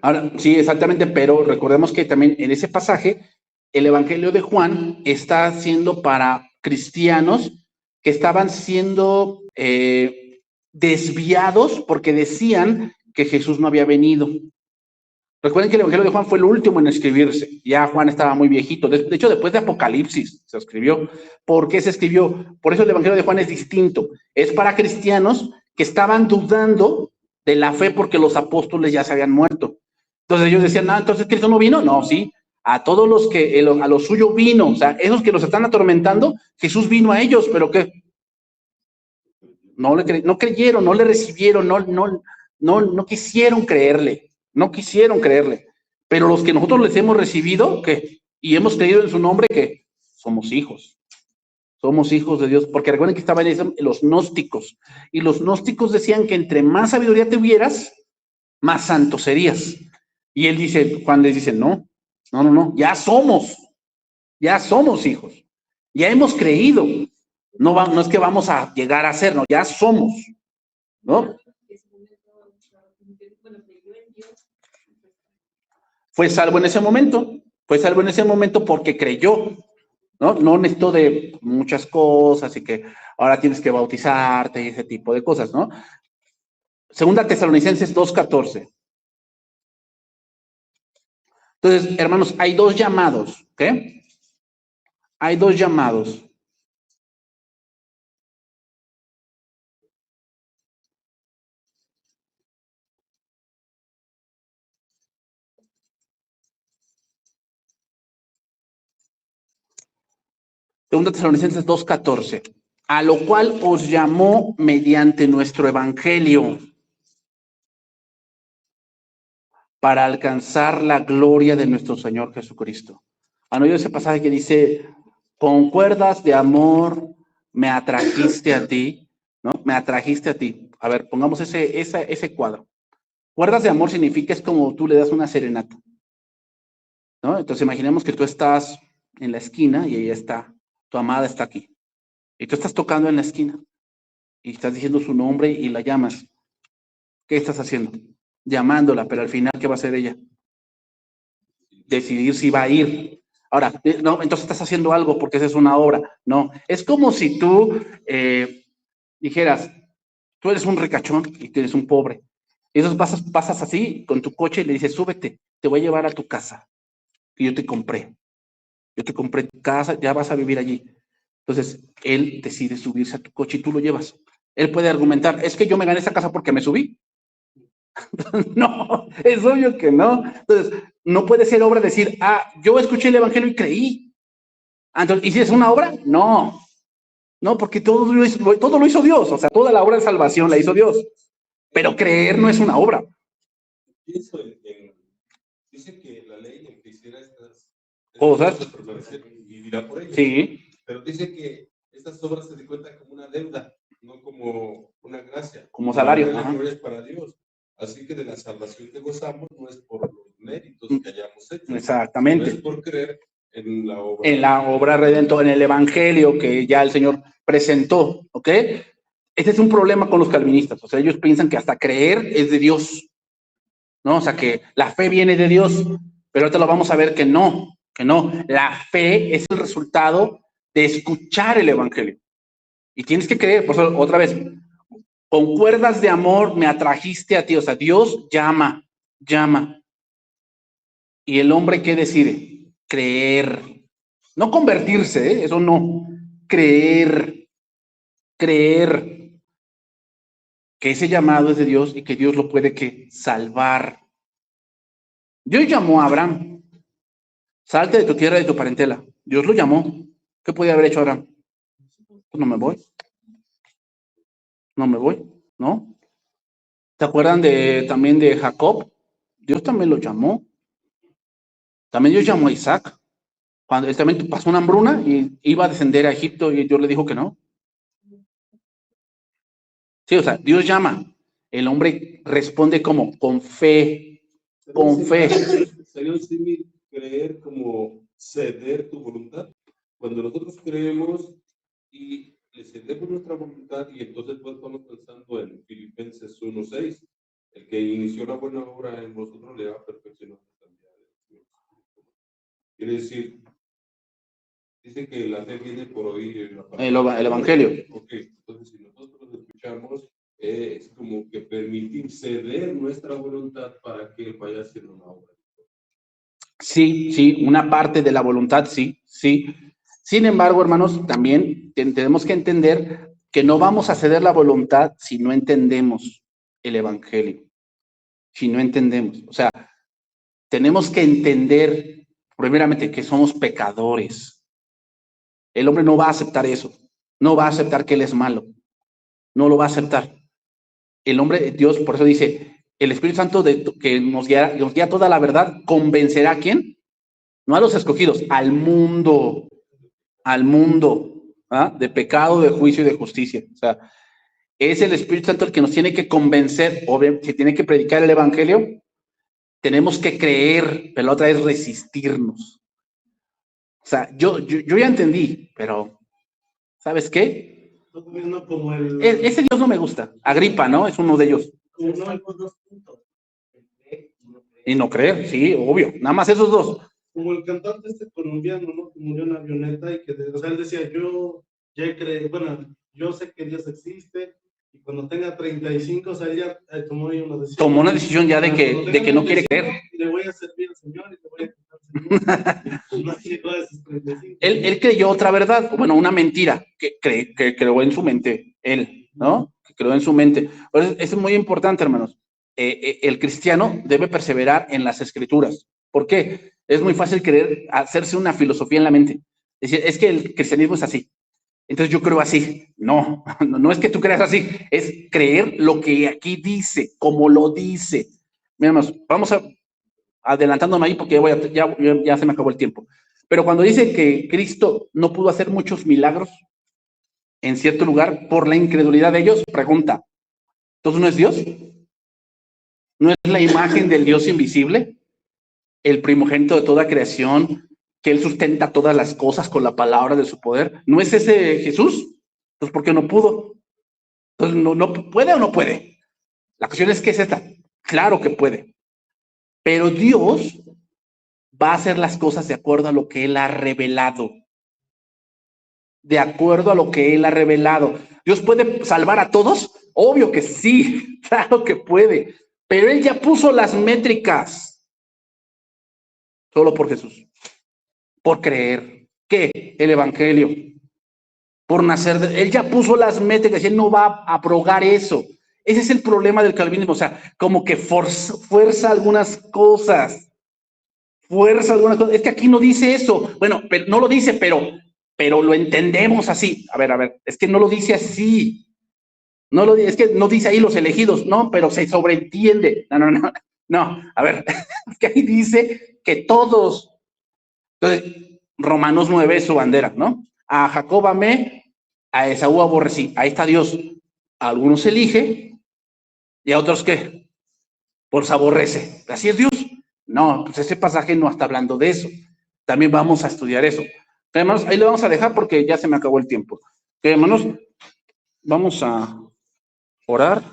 Ahora, sí, exactamente, pero recordemos que también en ese pasaje, el Evangelio de Juan está siendo para cristianos que estaban siendo desviados porque decían que Jesús no había venido. Recuerden que el Evangelio de Juan fue el último en escribirse. Ya Juan estaba muy viejito. De hecho, después de Apocalipsis se escribió. ¿Por qué se escribió? Por eso el Evangelio de Juan es distinto. Es para cristianos que estaban dudando de la fe porque los apóstoles ya se habían muerto. Entonces ellos decían, entonces Cristo no vino. No, sí. A todos los que, a lo suyo vino. O sea, esos que los están atormentando, Jesús vino a ellos, pero ¿qué? No creyeron, no le recibieron, no quisieron creerle. No quisieron creerle. Pero los que nosotros les hemos recibido, ¿qué? Y hemos creído en su nombre, ¿qué? Somos hijos. Somos hijos de Dios. Porque recuerden que estaban los gnósticos. Y los gnósticos decían que entre más sabiduría tuvieras, más santo serías. Y él dice, Juan les dice, no, ya somos hijos. Ya hemos creído. No es que vamos a llegar a ser, no, ya somos. ¿No? Fue salvo en ese momento. Fue salvo en ese momento porque creyó, ¿no? No necesitó de muchas cosas y que ahora tienes que bautizarte y ese tipo de cosas, ¿no? Segunda Tesalonicenses 2:14. Entonces, hermanos, hay dos llamados, ¿ok? Hay dos llamados. Segunda Tesalonicenses 2:14. A lo cual os llamó mediante nuestro evangelio para alcanzar la gloria de nuestro Señor Jesucristo. ¿Han oído ese pasaje que dice, con cuerdas de amor me atrajiste a ti, ¿no? Me atrajiste a ti. A ver, pongamos ese cuadro. Cuerdas de amor significa es como tú le das una serenata, ¿no? Entonces imaginemos que tú estás en la esquina y ella está, tu amada está aquí. Y tú estás tocando en la esquina y estás diciendo su nombre y la llamas. ¿Qué estás haciendo? Llamándola, pero al final, ¿qué va a hacer ella? Decidir si va a ir. Ahora, no, entonces estás haciendo algo porque esa es una obra. No, es como si tú dijeras, tú eres un ricachón y tú eres un pobre. Y entonces pasas así con tu coche y le dices, súbete, te voy a llevar a tu casa que yo te compré. Yo te compré tu casa, ya vas a vivir allí. Entonces, él decide subirse a tu coche y tú lo llevas. Él puede argumentar, es que yo me gané esa casa porque me subí. No, es obvio que no. Entonces, no puede ser obra decir, yo escuché el evangelio y creí. Entonces, ¿y si es una obra? No. No, porque todo lo hizo Dios. O sea, toda la obra de salvación la hizo Dios. Pero creer no es una obra. Pienso dice que la ley el que hiciera estas cosas vivirá por ellas. Sí. Pero dice que estas obras se dan cuenta como una deuda, no como una gracia. Como salario. La gloria es para Dios. Así que de la salvación que gozamos no es por los méritos que hayamos hecho. Exactamente. No es por creer en la obra. En la obra redentora, en el evangelio que ya el Señor presentó, ¿ok? Este es un problema con los calvinistas. O sea, ellos piensan que hasta creer es de Dios, ¿no? O sea, que la fe viene de Dios, pero ahorita lo vamos a ver que no, que no. La fe es el resultado de escuchar el evangelio. Y tienes que creer, por eso, otra vez, con cuerdas de amor me atrajiste a ti. O sea, Dios llama. ¿Y el hombre qué decide? Creer. No convertirse, ¿eh? Eso no. Creer. Que ese llamado es de Dios y que Dios lo puede que salvar. Dios llamó a Abraham. Salte de tu tierra y de tu parentela. Dios lo llamó. ¿Qué podía haber hecho Abraham? Pues no me voy. ¿No? ¿Se acuerdan también de Jacob? Dios también lo llamó. También Dios llamó a Isaac. Cuando él también pasó una hambruna y iba a descender a Egipto y Dios le dijo que no. Sí, o sea, Dios llama. El hombre responde como con fe. Con fe. Sería un símil creer como ceder tu voluntad. Cuando nosotros creemos y le cedemos nuestra voluntad, y entonces pues estamos pensando en Filipenses 1:6, el que inició la buena obra en vosotros le va a perfeccionar también. Quiere decir, dice que la fe viene por oír el evangelio. Ok, entonces si nosotros lo escuchamos, es como que permitir ceder nuestra voluntad para que vaya haciendo una obra. Sí, una parte de la voluntad, sí. Sin embargo, hermanos, también tenemos que entender que no vamos a ceder la voluntad si no entendemos el evangelio. Si no entendemos. O sea, tenemos que entender, primeramente, que somos pecadores. El hombre no va a aceptar eso. No va a aceptar que él es malo. No lo va a aceptar. El hombre, Dios, por eso dice, el Espíritu Santo que nos guía toda la verdad, ¿convencerá a quién? No a los escogidos, al mundo, de pecado, de juicio y de justicia. O sea, es el Espíritu Santo el que nos tiene que convencer, o si tiene que predicar el evangelio, tenemos que creer, pero la otra es resistirnos. O sea, yo ya entendí, pero ¿sabes qué? No como Ese Dios no me gusta. Agripa, ¿no? Es uno de ellos. Dos puntos. El fe y no Y no creer, sí, obvio. Nada más esos dos. Como el cantante colombiano, ¿no? Que murió en la avioneta y que, o sea, él decía, yo ya creo, bueno, yo sé que Dios existe, y cuando tenga 35, o sea, ella tomó ahí una decisión. Tomó una decisión ya de que no quiere creer. Le voy a servir al Señor y le voy a cantar al Señor. No llegó a esos 35. Él creyó otra verdad, bueno, una mentira, que creó en su mente, él, ¿no? Que creó en su mente. Pues eso es muy importante, hermanos. El cristiano debe perseverar en las escrituras. ¿Por qué? Es muy fácil querer hacerse una filosofía en la mente. Decir, es que el cristianismo es así. Entonces yo creo así. No, no es que tú creas así, es creer lo que aquí dice, como lo dice. Mira, hermanos, vamos adelantándome ahí porque ya se me acabó el tiempo. Pero cuando dice que Cristo no pudo hacer muchos milagros en cierto lugar por la incredulidad de ellos, pregunta, ¿entonces no es Dios? ¿No es la imagen del Dios invisible? El primogénito de toda creación, que Él sustenta todas las cosas con la palabra de su poder. ¿No es ese Jesús? Entonces, ¿por qué no pudo? Entonces, ¿no puede o no puede? La cuestión es que es esta. Claro que puede. Pero Dios va a hacer las cosas de acuerdo a lo que Él ha revelado. De acuerdo a lo que Él ha revelado. ¿Dios puede salvar a todos? Obvio que sí, claro que puede. Pero Él ya puso las métricas. Solo por Jesús. Por creer. ¿Qué? El Evangelio. Por nacer. Él ya puso las métricas. Él no va a abrogar eso. Ese es el problema del calvinismo. O sea, como que fuerza algunas cosas. Fuerza algunas cosas. Es que aquí no dice eso. Bueno, pero no lo dice, pero lo entendemos así. A ver, es que no lo dice así. Es que no dice ahí los elegidos, no, pero se sobreentiende. No, a ver, es que ahí dice que todos. Entonces, Romanos 9 es su bandera, ¿no? A Jacob amé, a Esaú aborrecí. Ahí está Dios. A algunos elige y a otros, ¿qué? Pues aborrece. ¿Así es Dios? No, pues ese pasaje no está hablando de eso. También vamos a estudiar eso. Hermanos, ahí lo vamos a dejar porque ya se me acabó el tiempo. Hermanos, vamos a orar.